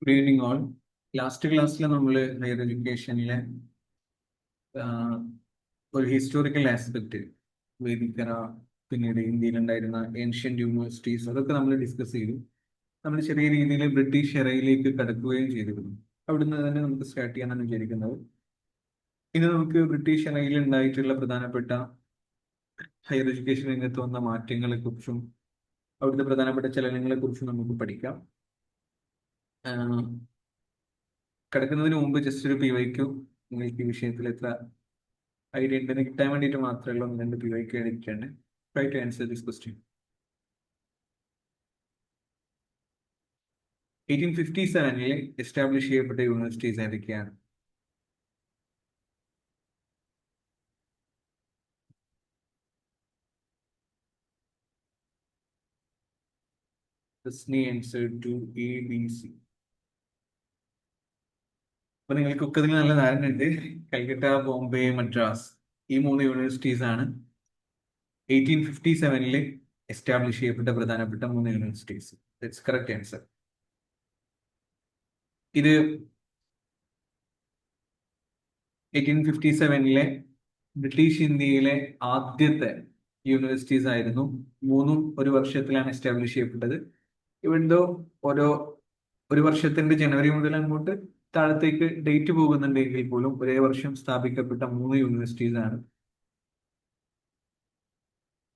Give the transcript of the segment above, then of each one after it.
Good evening all. Last ക്ലാസ്സിൽ നമ്മൾ higher എഡ്യൂക്കേഷനിലെ ഒരു ഹിസ്റ്റോറിക്കൽ ആസ്പെക്ട്, വേദിക്കര, പിന്നീട് ഇന്ത്യയിലുണ്ടായിരുന്ന ഏൻഷ്യന്റ് യൂണിവേഴ്സിറ്റീസ്, അതൊക്കെ നമ്മൾ ഡിസ്കസ് ചെയ്തു. നമ്മൾ ചെറിയ രീതിയിൽ ബ്രിട്ടീഷ് എറയിലേക്ക് കടക്കുകയും ചെയ്തിരുന്നു. അവിടുന്ന് തന്നെ നമുക്ക് സ്റ്റാർട്ട് ചെയ്യാനാണ് വിചാരിക്കുന്നത്. ഇനി നമുക്ക് ബ്രിട്ടീഷ് എറയിൽ ഉണ്ടായിട്ടുള്ള പ്രധാനപ്പെട്ട ഹയർ എഡ്യൂക്കേഷൻ രംഗത്ത് വന്ന മാറ്റങ്ങളെ കുറിച്ചും അവിടുത്തെ പ്രധാനപ്പെട്ട ചലനങ്ങളെ കുറിച്ചും നമുക്ക് പഠിക്കാം. കിടക്കുന്നതിന് മുമ്പ് ജസ്റ്റ് ഒരു PYQ, നിങ്ങൾക്ക് ഈ വിഷയത്തിൽ എത്ര ഐഡിയ ഉണ്ടെന്ന് കിട്ടാൻ വേണ്ടിയിട്ട് മാത്രമേ ഒന്ന് രണ്ട് PYQ എഴുതിയിട്ടുണ്ട്. Try to answer this question. 1857 establish ചെയ്യപ്പെട്ട യൂണിവേഴ്സിറ്റീസ് ഏതൊക്കെയാണ്? Answer to A, B, C. അപ്പൊ നിങ്ങൾക്കൊക്കെ ഇതിൽ നല്ല ധാരണ ഉണ്ട്. കൽക്കട്ട, ബോംബെ, മദ്രാസ്, ഈ മൂന്ന് യൂണിവേഴ്സിറ്റീസ് ആണ് 1857 എസ്റ്റാബ്ലിഷ് ചെയ്യപ്പെട്ട പ്രധാനപ്പെട്ട മൂന്ന് യൂണിവേഴ്സിറ്റീസ്. That's correct answer. ഇത് 1857 ബ്രിട്ടീഷ് ഇന്ത്യയിലെ ആദ്യത്തെ യൂണിവേഴ്സിറ്റീസ് ആയിരുന്നു. മൂന്നും ഒരു വർഷത്തിലാണ് എസ്റ്റാബ്ലിഷ് ചെയ്യപ്പെട്ടത്. ഇവന്തോ ഒരു വർഷത്തിന്റെ ജനുവരി മുതൽ അങ്ങോട്ട് താഴത്തേക്ക് ഡേറ്റ് പോകുന്നുണ്ടെങ്കിൽ പോലും ഒരേ വർഷം സ്ഥാപിക്കപ്പെട്ട മൂന്ന് യൂണിവേഴ്സിറ്റീസ് ആണ്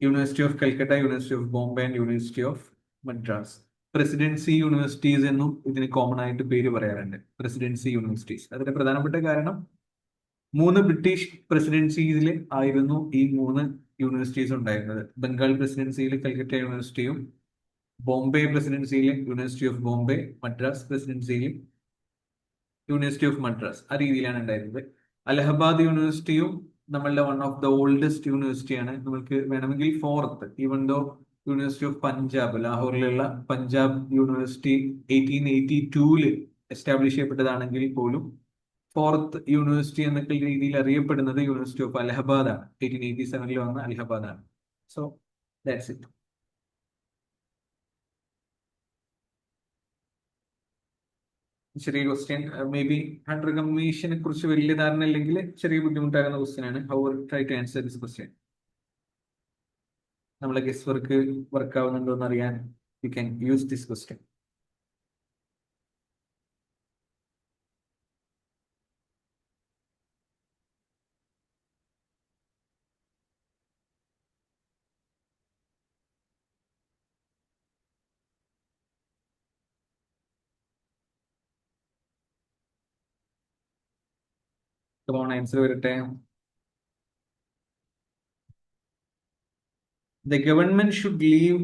university of Calcutta, university of Bombay and university of Madras. Presidency universities എന്നും ഇതിന് കോമൺ ആയിട്ട് പേര് പറയാറുണ്ട്. Presidency universities. അതിന്റെ പ്രധാനപ്പെട്ട കാരണം മൂന്ന് ബ്രിട്ടീഷ് പ്രസിഡൻസിയിൽ ആയിരുന്നു ഈ മൂന്ന് യൂണിവേഴ്സിറ്റീസ് ഉണ്ടായിരുന്നത്. ബംഗാൾ പ്രസിഡൻസിയിൽ കൽക്കട്ട യൂണിവേഴ്സിറ്റിയും, ബോംബെ പ്രസിഡൻസിയിൽ യൂണിവേഴ്സിറ്റി ഓഫ് ബോംബെ, മദ്രാസ് പ്രസിഡൻസിയിൽ യൂണിവേഴ്സിറ്റി ഓഫ് മദ്രാസ്. ആ രീതിയിലാണ് ഉണ്ടായിരുന്നത്. അലഹബാദ് യൂണിവേഴ്സിറ്റിയും നമ്മളുടെ വൺ ഓഫ് ദ ഓൾഡസ്റ്റ് യൂണിവേഴ്സിറ്റിയാണ്. നമുക്ക് വേണമെങ്കിൽ fourth, even though university of Punjab, ലാഹോറിലുള്ള പഞ്ചാബ് യൂണിവേഴ്സിറ്റി 1882 എസ്റ്റാബ്ലിഷ് ചെയ്യപ്പെട്ടതാണെങ്കിൽ പോലും ഫോർത്ത് യൂണിവേഴ്സിറ്റി എന്നൊക്കെ രീതിയിൽ അറിയപ്പെടുന്നത് യൂണിവേഴ്സിറ്റി ഓഫ് അലഹബാദ് ആണ്. 1887 വന്ന അലഹബാദ് ആണ്. So that's it. ചെറിയ ക്വസ്റ്റ്യൻ, മേ ബി ഹണ്ടർ കമ്മീഷനെ കുറിച്ച് വലിയ ധാരണ ഇല്ലെങ്കിൽ ചെറിയ ബുദ്ധിമുട്ടാകുന്ന ക്വസ്റ്റ്യൻ ആണ്. How try to answer this question. നമ്മളെ ഗസ് വർക്ക് ആവുന്നുണ്ടോ എന്ന് അറിയാൻ you can use this question. Answer വരട്ടെ. ദ ഗവൺമെന്റ് ഷുഡ് ലീവ്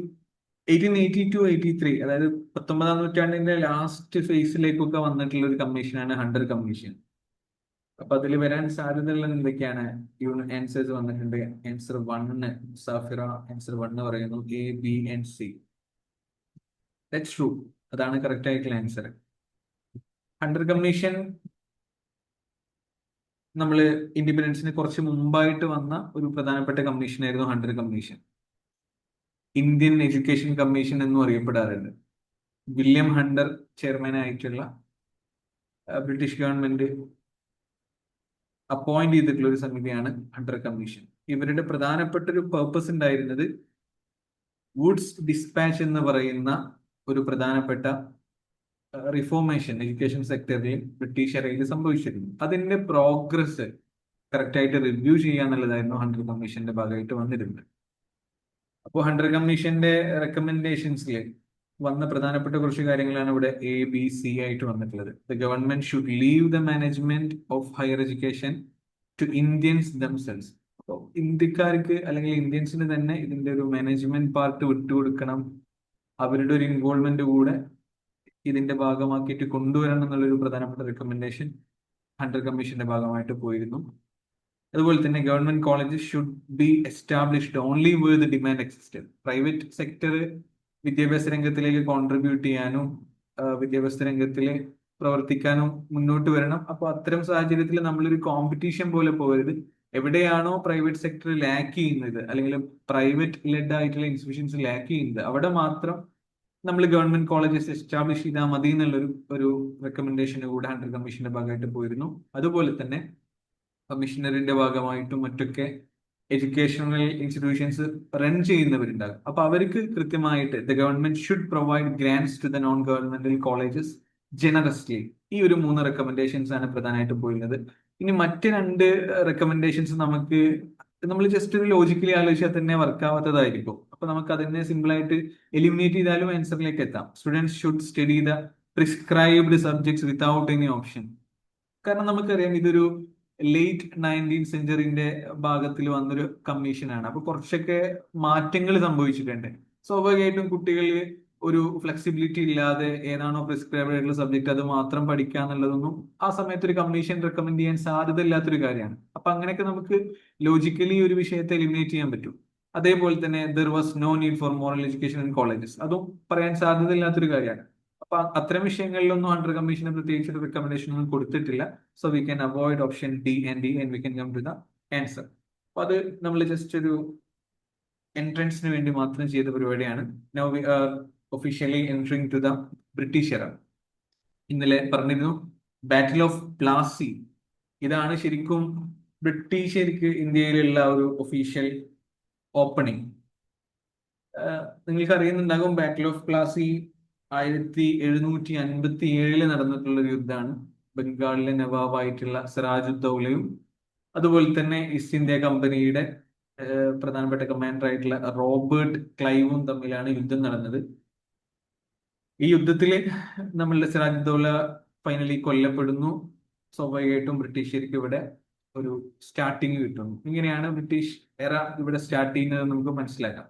1882-83, അതായത് 19ാം നൂറ്റാണ്ടിന്റെ ലാസ്റ്റ് ഫേസിലേക്കൊക്കെ വന്നിട്ടുള്ള ഒരു കമ്മീഷനാണ് ഹണ്ടർ കമ്മീഷൻ. അപ്പൊ അതിൽ വരാൻ സാധ്യതയുള്ളത് എന്തൊക്കെയാണ്? ആൻസേഴ്സ് വന്നിട്ടുണ്ട്. ആൻസർ 1 സാഫിറ ആൻസർ 1 പറയുന്നു. A, B and C. That's true. അതാണ് കറക്റ്റ് ആയിട്ടുള്ള ആൻസർ. ഹണ്ടർ കമ്മീഷൻ നമ്മൾ ഇൻഡിപെൻഡൻസിന് കുറച്ച് മുമ്പായിട്ട് വന്ന ഒരു പ്രധാനപ്പെട്ട കമ്മീഷൻ ആയിരുന്നു Hunter commission. Indian education commission എന്നും അറിയപ്പെടാറുണ്ട്. വില്യം ഹണ്ടർ ചെയർമാൻ ആയിട്ടുള്ള ബ്രിട്ടീഷ് ഗവൺമെന്റ് അപ്പോയിന്റ് ചെയ്തിട്ടുള്ള ഒരു സമിതിയാണ് ഹണ്ടർ കമ്മീഷൻ. ഇവരുടെ പ്രധാനപ്പെട്ട ഒരു പേർപ്പസ് ഉണ്ടായിരുന്നത് വുഡ്സ് ഡിസ്പാച്ച് എന്ന് പറയുന്ന ഒരു പ്രധാനപ്പെട്ട റിഫോർമേഷൻ എഡ്യൂക്കേഷൻ സെക്ടറിൽ ബ്രിട്ടീഷ് എറയിൽ സംഭവിച്ചിരുന്നു. അതിന്റെ പ്രോഗ്രസ് കറക്റ്റായിട്ട് റിവ്യൂ ചെയ്യാന്നുള്ളതായിരുന്നു ഹണ്ടർ കമ്മീഷന്റെ ഭാഗമായിട്ട് വന്നിരുന്നത്. അപ്പോൾ ഹണ്ടർ കമ്മീഷന്റെ റെക്കമെൻഡേഷൻസിൽ വന്ന പ്രധാനപ്പെട്ട കുറച്ച് കാര്യങ്ങളാണ് ഇവിടെ A, B, C ആയിട്ട് വന്നിട്ടുള്ളത്. The government should leave the management of higher education to Indians themselves. അപ്പോൾ ഇന്ത്യക്കാർക്ക് അല്ലെങ്കിൽ ഇന്ത്യൻസിന് തന്നെ ഇതിന്റെ ഒരു മാനേജ്മെന്റ് പാർട്ട് വിട്ടുകൊടുക്കണം. അവരുടെ ഒരു ഇൻവോൾവ്മെന്റ് കൂടെ ഇതിന്റെ ഭാഗമാക്കിയിട്ട് കൊണ്ടുവരണം എന്നുള്ളൊരു പ്രധാനപ്പെട്ട റെക്കമെൻഡേഷൻ ഹണ്ടർ കമ്മീഷന്റെ ഭാഗമായിട്ട് പോയിരുന്നു. അതുപോലെ തന്നെ government colleges should be established only with demand existed. Private sector വിദ്യാഭ്യാസ രംഗത്തിലേക്ക് കോൺട്രിബ്യൂട്ട് ചെയ്യാനും വിദ്യാഭ്യാസ രംഗത്തിൽ പ്രവർത്തിക്കാനും മുന്നോട്ട് വരണം. അപ്പോൾ അത്തരം സാഹചര്യത്തിൽ നമ്മളൊരു കോമ്പറ്റീഷൻ പോലെ പോകരുത്. എവിടെയാണോ പ്രൈവറ്റ് സെക്ടർ ലാക്ക് ചെയ്യുന്നത് അല്ലെങ്കിൽ പ്രൈവറ്റ് ലെഡ് ആയിട്ടുള്ള ഇൻസ്റ്റിറ്റ്യൂഷൻസ് ലാക്ക് ചെയ്യുന്നത് അവിടെ മാത്രം നമ്മൾ ഗവൺമെന്റ് കോളേജസ് എസ്റ്റാബ്ലിഷ് ചെയ്താൽ മതി ഒരു റെക്കമെൻഡേഷന് കൂടെ ഹണ്ടർ കമ്മീഷന്റെ ഭാഗമായിട്ട് പോയിരുന്നു. അതുപോലെ തന്നെ കമ്മീഷണറിന്റെ ഭാഗമായിട്ടും മറ്റൊക്കെ എഡ്യൂക്കേഷണൽ ഇൻസ്റ്റിറ്റ്യൂഷൻസ് റൺ ചെയ്യുന്നവരുണ്ടാകും. അപ്പൊ അവർക്ക് കൃത്യമായിട്ട് the government should provide grants to the non governmental colleges generously. ഈ ഒരു 3 റെക്കമെൻഡേഷൻസ് ആണ് പ്രധാനമായിട്ട് പോയിരുന്നത്. ഇനി മറ്റ് 2 റെക്കമെൻഡേഷൻസ് നമ്മൾ ജസ്റ്റ് ഒരു ലോജിക്കലി ആലോചിച്ചാൽ തന്നെ വർക്ക് ആവാത്തതായിരിക്കും. അപ്പൊ നമുക്ക് അതിനെ സിമ്പിൾ ആയിട്ട് എലിമിനേറ്റ് ചെയ്താലും ആൻസറിലേക്ക് എത്താം. Students should study the prescribed subjects without any option. കാരണം നമുക്കറിയാം ഇതൊരു ലേറ്റ് 19th സെഞ്ചുറിന്റെ ഭാഗത്തിൽ വന്നൊരു കമ്മീഷനാണ്. അപ്പൊ കുറച്ചൊക്കെ മാറ്റങ്ങൾ സംഭവിച്ചിട്ടുണ്ട്. സ്വാഭാവികമായിട്ടും കുട്ടികൾ ഒരു ഫ്ലെക്സിബിലിറ്റി ഇല്ലാതെ ഏതാണോ പ്രിസ്ക്രൈബ് ആയിട്ടുള്ള സബ്ജക്ട് അത് മാത്രം പഠിക്കുക എന്നുള്ളതൊന്നും ആ സമയത്ത് ഒരു കമ്മീഷൻ റെക്കമെൻഡ് ചെയ്യാൻ സാധ്യത ഇല്ലാത്തൊരു കാര്യമാണ്. അപ്പൊ അങ്ങനെയൊക്കെ നമുക്ക് ലോജിക്കലി ഒരു വിഷയത്തെ എലിമിനേറ്റ് ചെയ്യാൻ പറ്റും. അതേപോലെ തന്നെ there was no need for moral education in colleges, അതും പറയാൻ സാധ്യത ഇല്ലാത്തൊരു കാര്യമാണ്. അപ്പൊ അത്തരം വിഷയങ്ങളിലൊന്നും ഹണ്ടർ കമ്മീഷന് പ്രത്യേകിച്ച് ഒരു റെക്കമെൻഡേഷൻ ഒന്നും കൊടുത്തിട്ടില്ല. So we can avoid option D and we can come to the answer. അപ്പൊ അത് നമ്മൾ ജസ്റ്റ് ഒരു എൻട്രൻസിന് വേണ്ടി മാത്രം ചെയ്ത പരിപാടിയാണ്. Now we are officially entering to the British era. ഇന്നലെ പറഞ്ഞിരുന്നു ബാറ്റിൽ ഓഫ് പ്ലാസി. ഇതാണ് ശരിക്കും ബ്രിട്ടീഷർക്ക് ഇന്ത്യയിലുള്ള ഒരു ഒഫീഷ്യൽ ഓപ്പണിംഗ്. നിങ്ങൾക്ക് അറിയുന്നുണ്ടാകും ബാറ്റിൽ ഓഫ് പ്ലാസി 1757 നടന്നിട്ടുള്ള ഒരു യുദ്ധമാണ്. ബംഗാളിലെ നവാബായിട്ടുള്ള സിറാജുദ്ദൗലയും അതുപോലെ തന്നെ ഈസ്റ്റ് ഇന്ത്യ കമ്പനിയുടെ പ്രധാനപ്പെട്ട കമാൻഡർ ആയിട്ടുള്ള റോബർട്ട് ക്ലൈവും തമ്മിലാണ് യുദ്ധം നടന്നത്. ഈ യുദ്ധത്തിൽ നമ്മളുടെ സിറാജുദ്ദൗല ഫൈനലി കൊല്ലപ്പെടുന്നു. സ്വാഭാവികമായിട്ടും ബ്രിട്ടീഷർക്ക് ഇവിടെ ഒരു സ്റ്റാർട്ടിങ് കിട്ടുന്നു. ഇങ്ങനെയാണ് ബ്രിട്ടീഷ് എറ ഇവിടെ സ്റ്റാർട്ട് ചെയ്യുന്നത് നമുക്ക് മനസ്സിലാക്കാം.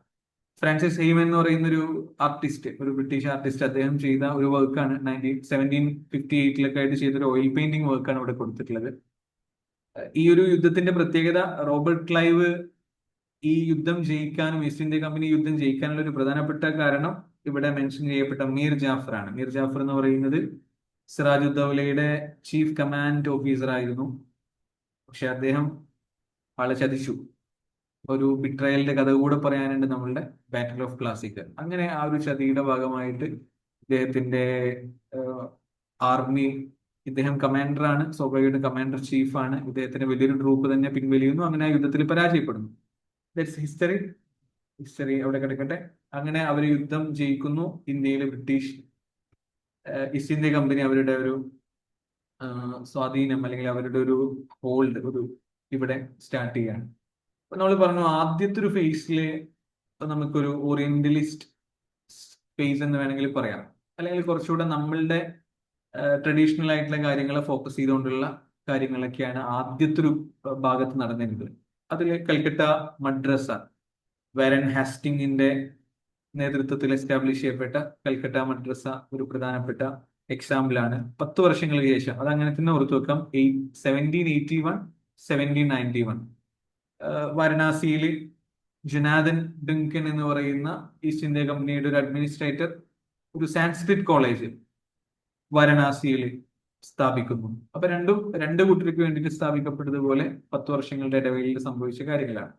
ഫ്രാൻസിസ് ഹെയ്മൻ എന്ന് പറയുന്ന ഒരു ആർട്ടിസ്റ്റ്, ഒരു ബ്രിട്ടീഷ് ആർട്ടിസ്റ്റ്, അദ്ദേഹം ചെയ്ത ഒരു വർക്കാണ് 1758 ആയിട്ട് ചെയ്തൊരു ഓയിൽ പെയിന്റിംഗ് വർക്കാണ് ഇവിടെ കൊടുത്തിട്ടുള്ളത്. ഈ ഒരു യുദ്ധത്തിന്റെ പ്രത്യേകത, റോബർട്ട് ക്ലൈവ് ഈ യുദ്ധം ജയിക്കാനും ഈസ്റ്റ് ഇന്ത്യ കമ്പനി യുദ്ധം ജയിക്കാനുള്ള ഒരു പ്രധാനപ്പെട്ട കാരണം ഇവിടെ മെൻഷൻ ചെയ്യപ്പെട്ട മീർ ജാഫർ ആണ്. മീർ ജാഫർ എന്ന് പറയുന്നത് സിറാജുദ്ദൗലയുടെ ചീഫ് കമാൻഡ് ഓഫീസർ ആയിരുന്നു. പക്ഷെ അദ്ദേഹം ആളെ ചതിച്ചു. ഒരു ബിട്രയലിന്റെ കഥ കൂടെ പറയാനുണ്ട് നമ്മളുടെ ബാറ്റിൽ ഓഫ് പ്ലാസിക്ക്. അങ്ങനെ ആ ഒരു ചതിയുടെ ഭാഗമായിട്ട് ഇദ്ദേഹത്തിന്റെ ആർമി, ഇദ്ദേഹം കമാൻഡറാണ്, സ്വാഭാവികമായിട്ടും കമാൻഡർ ചീഫാണ്, ഇദ്ദേഹത്തിന്റെ വലിയൊരു ട്രൂപ്പ് തന്നെ പിൻവലിയുന്നു. അങ്ങനെ ആ യുദ്ധത്തിൽ പരാജയപ്പെടുന്നു. That's history. ഹിസ്റ്ററി അവിടെ കിടക്കട്ടെ. അങ്ങനെ അവർ യുദ്ധം ജയിക്കുന്നു. ഇന്ത്യയിലെ ബ്രിട്ടീഷ് ഈസ്റ്റ് ഇന്ത്യ കമ്പനി അവരുടെ ഒരു സ്വാധീനം അല്ലെങ്കിൽ അവരുടെ ഒരു ഹോൾഡ് ഇവിടെ സ്റ്റാർട്ട് ചെയ്യാണ്. അപ്പൊ നമ്മൾ പറഞ്ഞു ആദ്യത്തെ ഒരു ഫേസില് നമുക്കൊരു ഓറിയന്റലിസ്റ്റ് ഫേസ് എന്ന് വേണമെങ്കിൽ പറയാം, അല്ലെങ്കിൽ കുറച്ചുകൂടെ നമ്മളുടെ ട്രഡീഷണൽ ആയിട്ടുള്ള കാര്യങ്ങളെ ഫോക്കസ് ചെയ്തുകൊണ്ടുള്ള കാര്യങ്ങളൊക്കെയാണ് ആദ്യത്തെ ഒരു ഭാഗത്ത് നടന്നിരുന്നത്. അതിൽ കൽക്കട്ട മദ്രസ, വാരൻ ഹാസ്റ്റിംഗിന്റെ നേതൃത്വത്തിൽ എസ്റ്റാബ്ലിഷ് ചെയ്യപ്പെട്ട കൽക്കട്ട മദ്രസ ഒരു പ്രധാനപ്പെട്ട എക്സാമ്പിൾ ആണ്. 10 വർഷങ്ങൾക്ക് ശേഷം, അത് അങ്ങനെ തന്നെ ഓർത്തു വെക്കാം, 1781 1791 വാരണാസിയിൽ ജുനാദൻ ഡുങ്കൻ എന്ന് പറയുന്ന ഈസ്റ്റ് ഇന്ത്യ കമ്പനിയുടെ ഒരു അഡ്മിനിസ്ട്രേറ്റർ ഒരു സാൻസ്ക്രിറ്റ് കോളേജ് വാരണാസിയിൽ സ്ഥാപിക്കുന്നു. അപ്പൊ രണ്ട് കൂട്ടർക്ക് വേണ്ടിയിട്ട് സ്ഥാപിക്കപ്പെട്ടതുപോലെ 10 വർഷങ്ങളുടെ ഇടവേളയിൽ സംഭവിച്ച കാര്യങ്ങളാണ്.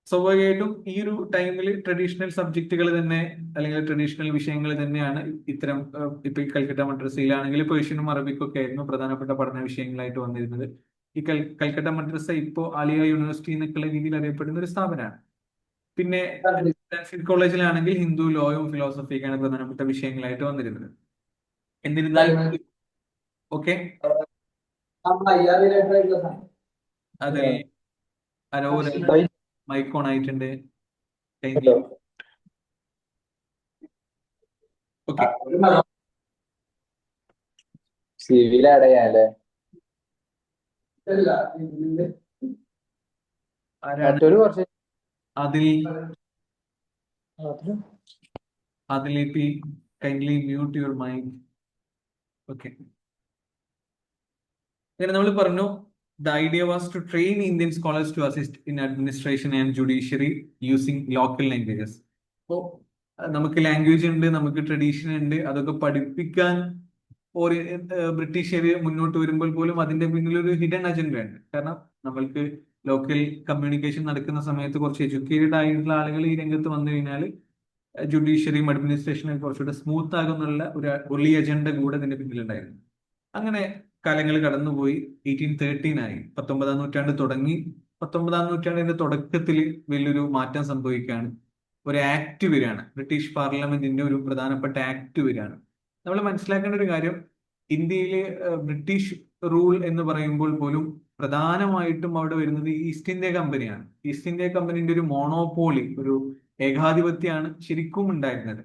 സ്വാഭാവികമായിട്ടും ഈ ഒരു ടൈമിൽ ട്രഡീഷണൽ സബ്ജക്റ്റുകൾ തന്നെ അല്ലെങ്കിൽ ട്രഡീഷണൽ വിഷയങ്ങൾ തന്നെയാണ് ഇത്തരം ഇപ്പൊ ഈ കൽക്കട്ട മദ്രസയിലാണെങ്കിൽ പേർഷ്യനും അറബിക്കും ഒക്കെ ആയിരുന്നു പ്രധാനപ്പെട്ട പഠന വിഷയങ്ങളായിട്ട് വന്നിരുന്നത്. ഈ കൽക്കട്ട മദ്രസ ഇപ്പോ ആലിയ യൂണിവേഴ്സിറ്റി എന്നൊക്കെയുള്ള രീതിയിൽ അറിയപ്പെടുന്ന ഒരു സ്ഥാപനമാണ്. പിന്നെ കോളേജിലാണെങ്കിൽ ഹിന്ദു ലോയും ഫിലോസഫിയൊക്കെയാണ് പ്രധാനപ്പെട്ട വിഷയങ്ങളായിട്ട് വന്നിരുന്നത്. എന്നിരുന്നാലും ഓക്കെ, അതിൽ മൈക്ക് ഓൺ ആയിട്ടുണ്ട്. ഓക്കെ, സിവിലടയാലേ ആരാണ് കുറച്ച് അതിലേക്ക് kindly mute your mic. Okay, അങ്ങനെ നമ്മൾ പറഞ്ഞു the idea was to train Indian scholars to assist in administration and judiciary using local languages. അപ്പോൾ നമുക്ക് ലാംഗ്വേജ് ഉണ്ട്, നമുക്ക് ട്രഡീഷൻ ഉണ്ട്, അതൊക്കെ പഠിപ്പിക്കാൻ ബ്രിട്ടീഷുകാർ മുന്നോട്ട് വരുമ്പോൾ പോലും അതിന്റെ പിന്നിൽ ഒരു ഹിഡൻ അജണ്ട ഉണ്ട്. കാരണം നമ്മൾക്ക് ലോക്കൽ കമ്മ്യൂണിക്കേഷൻ നടക്കുന്ന സമയത്ത് കുറച്ച് എഡ്യൂക്കേറ്റഡ് ആയിട്ടുള്ള ആളുകൾ ഈ രംഗത്ത് വന്നു കഴിഞ്ഞാൽ ജുഡീഷ്യറിയും അഡ്മിനിസ്ട്രേഷനും കുറച്ചുകൂടെ സ്മൂത്ത് ആകുന്നുള്ള ഒരു ഒളി അജണ്ട കൂടെ ഇതിന്റെ പിന്നിലുണ്ടായിരുന്നു. അങ്ങനെ കാലങ്ങൾ കടന്നുപോയി. 1813 ആയി, 19-ാം നൂറ്റാണ്ട് തുടങ്ങി. 19-ാം നൂറ്റാണ്ടിന്റെ തുടക്കത്തിൽ വലിയൊരു മാറ്റം സംഭവിക്കുകയാണ്. ഒരു ആക്ട് വരികയാണ്, ബ്രിട്ടീഷ് പാർലമെന്റിന്റെ ഒരു പ്രധാനപ്പെട്ട ആക്ട് വരികയാണ്. നമ്മൾ മനസ്സിലാക്കേണ്ട ഒരു കാര്യം, ഇന്ത്യയിലെ ബ്രിട്ടീഷ് റൂൾ എന്ന് പറയുമ്പോൾ പോലും പ്രധാനമായിട്ടും അവിടെ വരുന്നത് ഈസ്റ്റ് ഇന്ത്യ കമ്പനിയാണ്. ഈസ്റ്റ് ഇന്ത്യ കമ്പനിന്റെ ഒരു മോണോപോളി, ഒരു ഏകാധിപത്യമാണ് ശരിക്കും ഉണ്ടായിരുന്നത്.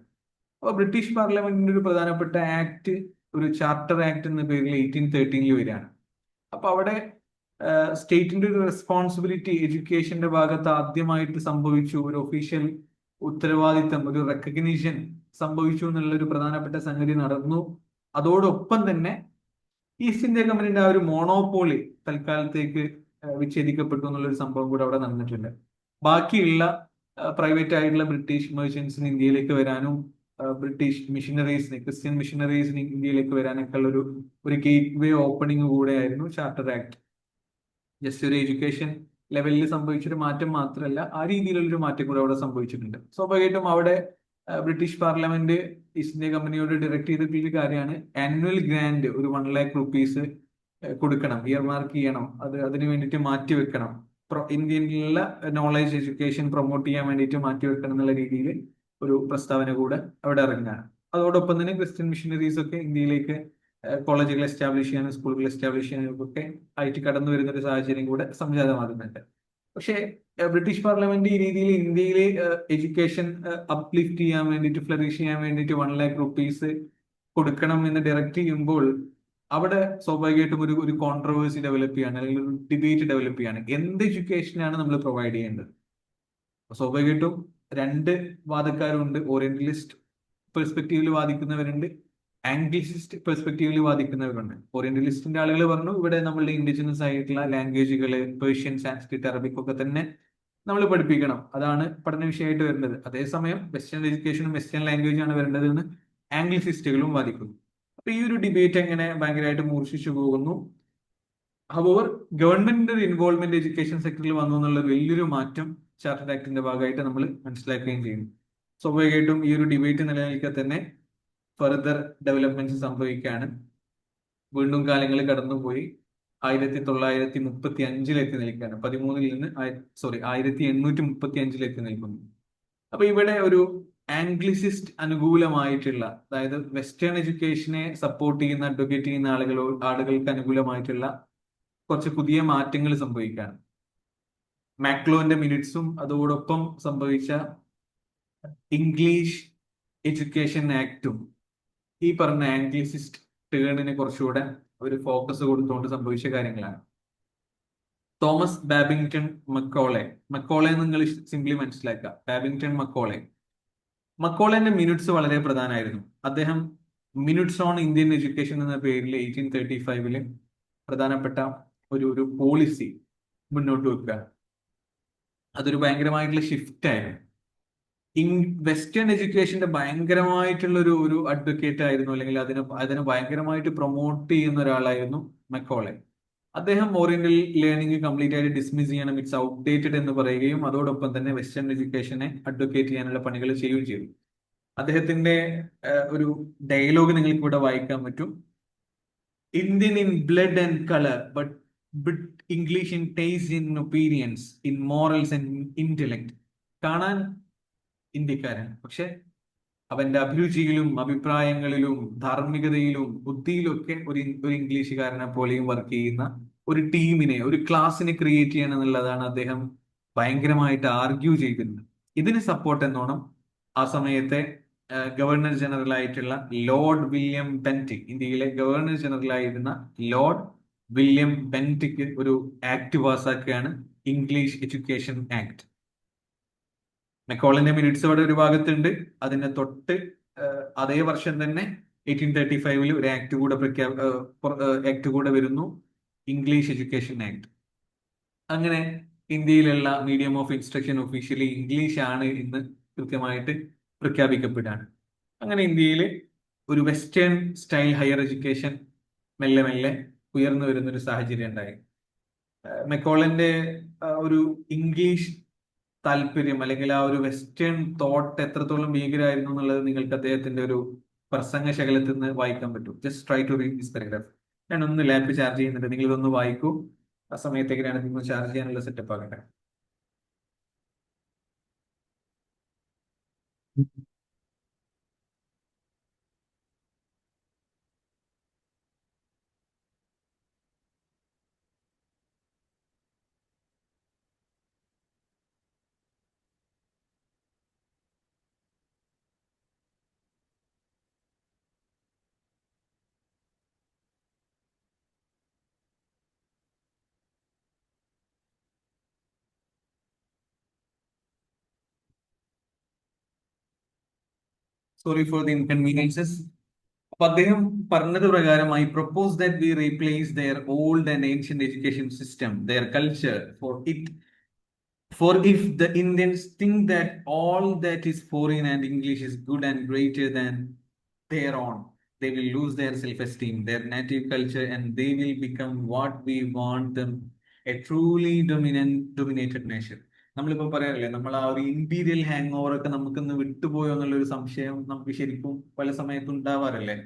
അപ്പോൾ ബ്രിട്ടീഷ് പാർലമെന്റിന്റെ ഒരു പ്രധാനപ്പെട്ട ആക്ട്, ഒരു ചാർട്ടർ ആക്ട് എന്ന പേരിൽ 1813 വരികയാണ്. അപ്പൊ അവിടെ സ്റ്റേറ്റിന്റെ ഒരു റെസ്പോൺസിബിലിറ്റി എഡ്യൂക്കേഷന്റെ ഭാഗത്ത് ആദ്യമായിട്ട് സംഭവിച്ചു. ഒരു ഒഫീഷ്യൽ ഉത്തരവാദിത്തം, ഒരു റെക്കഗ്നിഷൻ സംഭവിച്ചു എന്നുള്ള ഒരു പ്രധാനപ്പെട്ട സംഗതി നടന്നു. അതോടൊപ്പം തന്നെ ഈസ്റ്റ് ഇന്ത്യ കമ്പനിയുടെ ആ ഒരു മോണോപോളി തൽക്കാലത്തേക്ക് വിച്ഛേദിക്കപ്പെട്ടു എന്നുള്ള ഒരു സംഭവം കൂടെ അവിടെ നടന്നിട്ടുണ്ട്. ബാക്കിയുള്ള പ്രൈവറ്റ് ആയിട്ടുള്ള ബ്രിട്ടീഷ് മെർച്ചൻസിന് ഇന്ത്യയിലേക്ക് വരാനും ബ്രിട്ടീഷ് മിഷനറീസിന്, ക്രിസ്ത്യൻ മിഷനറീസിന് ഇന്ത്യയിലേക്ക് വരാനൊക്കെ ഉള്ള ഒരു ഗേറ്റ് വേ ഓപ്പണിംഗ് കൂടെയായിരുന്നു ചാർട്ടർ ആക്ട്. ജസ്റ്റ് ഒരു എഡ്യൂക്കേഷൻ ലെവലിൽ സംഭവിച്ചൊരു മാറ്റം മാത്രമല്ല, ആ രീതിയിലുള്ളൊരു മാറ്റം കൂടെ അവിടെ സംഭവിച്ചിട്ടുണ്ട്. സ്വാഭാവികമായിട്ടും അവിടെ ബ്രിട്ടീഷ് പാർലമെന്റ് ഈസ്റ്റ് ഇന്ത്യ കമ്പനിയോട് ഡയറക്ട് ചെയ്തിട്ടുള്ള കാര്യമാണ്, ആനുവൽ ഗ്രാൻഡ് ഒരു 1,00,000 rupees കൊടുക്കണം, ഇയർ മാർക്ക് ചെയ്യണം, അതിന് വേണ്ടിയിട്ട് മാറ്റിവെക്കണം, ഇന്ത്യയിലുള്ള നോളജ് എഡ്യൂക്കേഷൻ പ്രൊമോട്ട് ചെയ്യാൻ വേണ്ടിയിട്ട് മാറ്റിവെക്കണം എന്നുള്ള രീതിയിൽ ഒരു പ്രസ്താവന കൂടെ അവിടെ ഇറങ്ങുകയാണ്. അതോടൊപ്പം തന്നെ ക്രിസ്ത്യൻ മിഷനറീസ് ഒക്കെ ഇന്ത്യയിലേക്ക് കോളേജുകൾ എസ്റ്റാബ്ലിഷ് ചെയ്യാനും സ്കൂളുകൾ എസ്റ്റാബ്ലിഷ് ചെയ്യാനും ഒക്കെ ആയിട്ട് കടന്നു വരുന്ന ഒരു സാഹചര്യം കൂടെ സംജാതമാകുന്നുണ്ട്. പക്ഷേ ബ്രിട്ടീഷ് പാർലമെന്റ് ഈ രീതിയിൽ ഇന്ത്യയിലെ എഡ്യൂക്കേഷൻ അപ്ലിഫ്റ്റ് ചെയ്യാൻ വേണ്ടിയിട്ട്, ഫ്ലറിഷ് ചെയ്യാൻ വേണ്ടിയിട്ട് 1,00,000 rupees കൊടുക്കണം എന്ന് ഡയറക്റ്റ് ചെയ്യുമ്പോൾ അവിടെ സ്വാഭാവികമായിട്ടും ഒരു കോൺട്രവേഴ്സി ഡെവലപ്പ് ചെയ്യാണ്, അല്ലെങ്കിൽ ഒരു ഡിബേറ്റ് ഡെവലപ്പ് ചെയ്യാണ്. എന്ത് എഡ്യൂക്കേഷനാണ് നമ്മൾ പ്രൊവൈഡ് ചെയ്യേണ്ടത്? സ്വാഭാവികമായിട്ടും രണ്ട് വാദക്കാരുണ്ട്. ഓറിയന്റലിസ്റ്റ് പെർസ്പെക്റ്റീവിൽ വാദിക്കുന്നവരുണ്ട്, ആംഗ്ലിസിസ്റ്റ് പെർസ്പെക്റ്റീവിൽ വാദിക്കുന്നവരുണ്ട്. ഓറിയന്റലിസ്റ്റിന്റെ ആളുകൾ പറഞ്ഞു, ഇവിടെ നമ്മളുടെ ഇൻഡിജിനസ് ആയിട്ടുള്ള ലാംഗ്വേജുകള്, പേർഷ്യൻ, സാൻസ്ക്രിറ്റ്, അറബിക് ഒക്കെ തന്നെ നമ്മൾ പഠിപ്പിക്കണം, അതാണ് പഠന വിഷയമായിട്ട് വരുന്നത്. അതേസമയം വെസ്റ്റേൺ എഡ്യൂക്കേഷനും വെസ്റ്റേൺ ലാംഗ്വേജ് ആണ് വരേണ്ടത് എന്ന് ആംഗ്ലിസിസ്റ്റുകളും വാദിക്കുന്നു. അപ്പൊ ഈ ഒരു ഡിബേറ്റ് എങ്ങനെ ഭയങ്കരമായിട്ട് മൂർച്ഛിച്ചു പോകുന്നു. ഹവർ ഗവൺമെന്റിന്റെ ഒരു ഇൻവോൾവ്മെന്റ് എഡ്യൂക്കേഷൻ സെക്ടറിൽ വന്നു എന്നുള്ള വലിയൊരു മാറ്റം ചാർട്ടർ ആക്ടിന്റെ ഭാഗമായിട്ട് നമ്മൾ മനസ്സിലാക്കുകയും ചെയ്യുന്നു. സ്വാഭാവികമായിട്ടും ഈ ഒരു ഡിബേറ്റ് നിലനിൽക്കെ തന്നെ ഫർദർ ഡെവലപ്മെന്റ്സ് സംഭവിക്കുകയാണ്. വീണ്ടും കാലങ്ങൾ കടന്നുപോയി 1935 നിൽക്കുകയാണ്. 13-ൽ നിന്ന് 1835 നിൽക്കുന്നു. അപ്പൊ ഇവിടെ ഒരു ആംഗ്ലിസിസ്റ്റ് അനുകൂലമായിട്ടുള്ള, അതായത് വെസ്റ്റേൺ എഡ്യൂക്കേഷനെ സപ്പോർട്ട് ചെയ്യുന്ന, അഡ്വക്കേറ്റ് ചെയ്യുന്ന ആളുകൾക്ക് അനുകൂലമായിട്ടുള്ള കുറച്ച് പുതിയ മാറ്റങ്ങൾ സംഭവിക്കുകയാണ്. മാക്ലോന്റെ മിനിറ്റ്സും അതോടൊപ്പം സംഭവിച്ച ഇംഗ്ലീഷ് എഡ്യൂക്കേഷൻ ആക്ടും ഈ പറഞ്ഞ ആംഗ്ലിസിസ്റ്റ് ടേണിനെ കുറച്ചുകൂടെ ഒരു ഫോക്കസ് കൊടുത്തുകൊണ്ട് സംഭവിച്ച കാര്യങ്ങളാണ്. തോമസ് ബാബിങ്ടൺ മക്കോളെ എന്ന് നിങ്ങൾ സിംപ്ലി മനസ്സിലാക്കുക, ബാബിങ്ടൺ മക്കോളെന്റെ മിനിറ്റ്സ് വളരെ പ്രധാനമായിരുന്നു. അദ്ദേഹം മിനിറ്റ്സ് ഓൺ ഇന്ത്യൻ എഡ്യൂക്കേഷൻ എന്ന പേരിൽ 1835 പ്രധാനപ്പെട്ട ഒരു പോളിസി മുന്നോട്ട് വെക്കുക. അതൊരു ഭയങ്കരമായിട്ടുള്ള ഷിഫ്റ്റ് ആയിരുന്നു. വെസ്റ്റേൺ എഡ്യൂക്കേഷന്റെ ഭയങ്കരമായിട്ടുള്ള ഒരു അഡ്വക്കേറ്റ് ആയിരുന്നു, അല്ലെങ്കിൽ അതിനെ ഭയങ്കരമായിട്ട് പ്രൊമോട്ട് ചെയ്യുന്ന ഒരാളായിരുന്നു മക്കോളെ. അദ്ദേഹം ഓറിയന്റൽ ലേണിംഗ് കംപ്ലീറ്റ് ആയിട്ട് ഡിസ്മിസ് ചെയ്യണം, ഇറ്റ്സ് ഔട്ട്ഡേറ്റഡ് എന്ന് പറയുകയും അതോടൊപ്പം തന്നെ വെസ്റ്റേൺ എഡ്യൂക്കേഷനെ അഡ്വക്കേറ്റ് ചെയ്യാനുള്ള പണികൾ ചെയ്യുകയും ചെയ്തു. അദ്ദേഹത്തിന്റെ ഒരു ഡയലോഗ് നിങ്ങൾക്ക് ഇവിടെ വായിക്കാൻ പറ്റും. Indian in blood and colour, but English in taste, in opinions, in morals and intellect. കാണാൻ ഇന്ത്യക്കാരൻ, പക്ഷെ അവന്റെ അഭിരുചിയിലും അഭിപ്രായങ്ങളിലും ധാർമ്മികതയിലും ബുദ്ധിയിലും ഒക്കെ ഒരു ഇംഗ്ലീഷുകാരനെ പോലെയും വർക്ക് ചെയ്യുന്ന ഒരു ടീമിനെ, ഒരു ക്ലാസ്സിനെ ക്രിയേറ്റ് ചെയ്യണം എന്നുള്ളതാണ് അദ്ദേഹം ഭയങ്കരമായിട്ട് ആർഗ്യൂ ചെയ്തിരുന്നത്. ഇതിന് സപ്പോർട്ട് എന്നോണം ആ സമയത്തെ ഗവർണർ ജനറൽ ആയിട്ടുള്ള ലോർഡ് വില്യം ബെന്റിക്, ഇന്ത്യയിലെ ഗവർണർ ജനറൽ ആയിരുന്ന ലോർഡ് വില്യം ബെന്റിക് ഒരു ആക്ട് പാസ്സാക്കുകയാണ്, ഇംഗ്ലീഷ് എഡ്യൂക്കേഷൻ ആക്ട്. മെക്കോളിന്റെ മിനിറ്റ്സ് ഇവിടെ ഒരു ഭാഗത്തുണ്ട്. അതിന്റെ തൊട്ട് അതേ വർഷം തന്നെ 1835 ഒരു ആക്ട് കൂടെ വരുന്നു, ഇംഗ്ലീഷ് എഡ്യൂക്കേഷൻ ആക്ട്. അങ്ങനെ ഇന്ത്യയിലുള്ള medium of instruction officially English ആണ് എന്ന് കൃത്യമായിട്ട് പ്രഖ്യാപിക്കപ്പെടുകയാണ്. അങ്ങനെ ഇന്ത്യയിൽ ഒരു വെസ്റ്റേൺ സ്റ്റൈൽ ഹയർ എഡ്യൂക്കേഷൻ മെല്ലെ മെല്ലെ ഉയർന്നു വരുന്ന ഒരു സാഹചര്യം ഉണ്ടായി. മെക്കോളിന്റെ ഒരു ഇംഗ്ലീഷ് താല്പര്യം അല്ലെങ്കിൽ ആ ഒരു വെസ്റ്റേൺ തോട്ട് എത്രത്തോളം ഭീകരമായിരുന്നു എന്നുള്ളത് നിങ്ങൾക്ക് അദ്ദേഹത്തിന്റെ ഒരു പ്രസംഗ ശകലത്തിൽ നിന്ന് വായിക്കാൻ പറ്റും. Just try to read this paragraph. ഞാൻ ഒന്ന് ലാപ്പ് ചാർജ് ചെയ്യുന്നുണ്ട്, നിങ്ങൾ ഇതൊന്ന് വായിക്കൂ. ആ സമയത്തേക്കാണ് നിങ്ങൾ ചാർജ് ചെയ്യാനുള്ള സെറ്റപ്പ് ആകട്ടെ. Sorry for the inconveniences. അപ്പൊ അദ്ദേഹം പറഞ്ഞത് പ്രകാരം I propose that we replace their old and ancient education system, their culture, for if the Indians think that all that is foreign and English is good and greater than their own, they will lose their self-esteem, their native culture, and they will become what we want them, a truly dominated nation. നമ്മളിപ്പോ പറയാറില്ലേ, നമ്മൾ ആ ഒരു imperial hang over ഒക്കെ നമുക്കൊന്ന് വിട്ടുപോയോ എന്നുള്ളൊരു സംശയം നമുക്ക് ശരിക്കും പല സമയത്തും ഉണ്ടാവാറില്ലേ.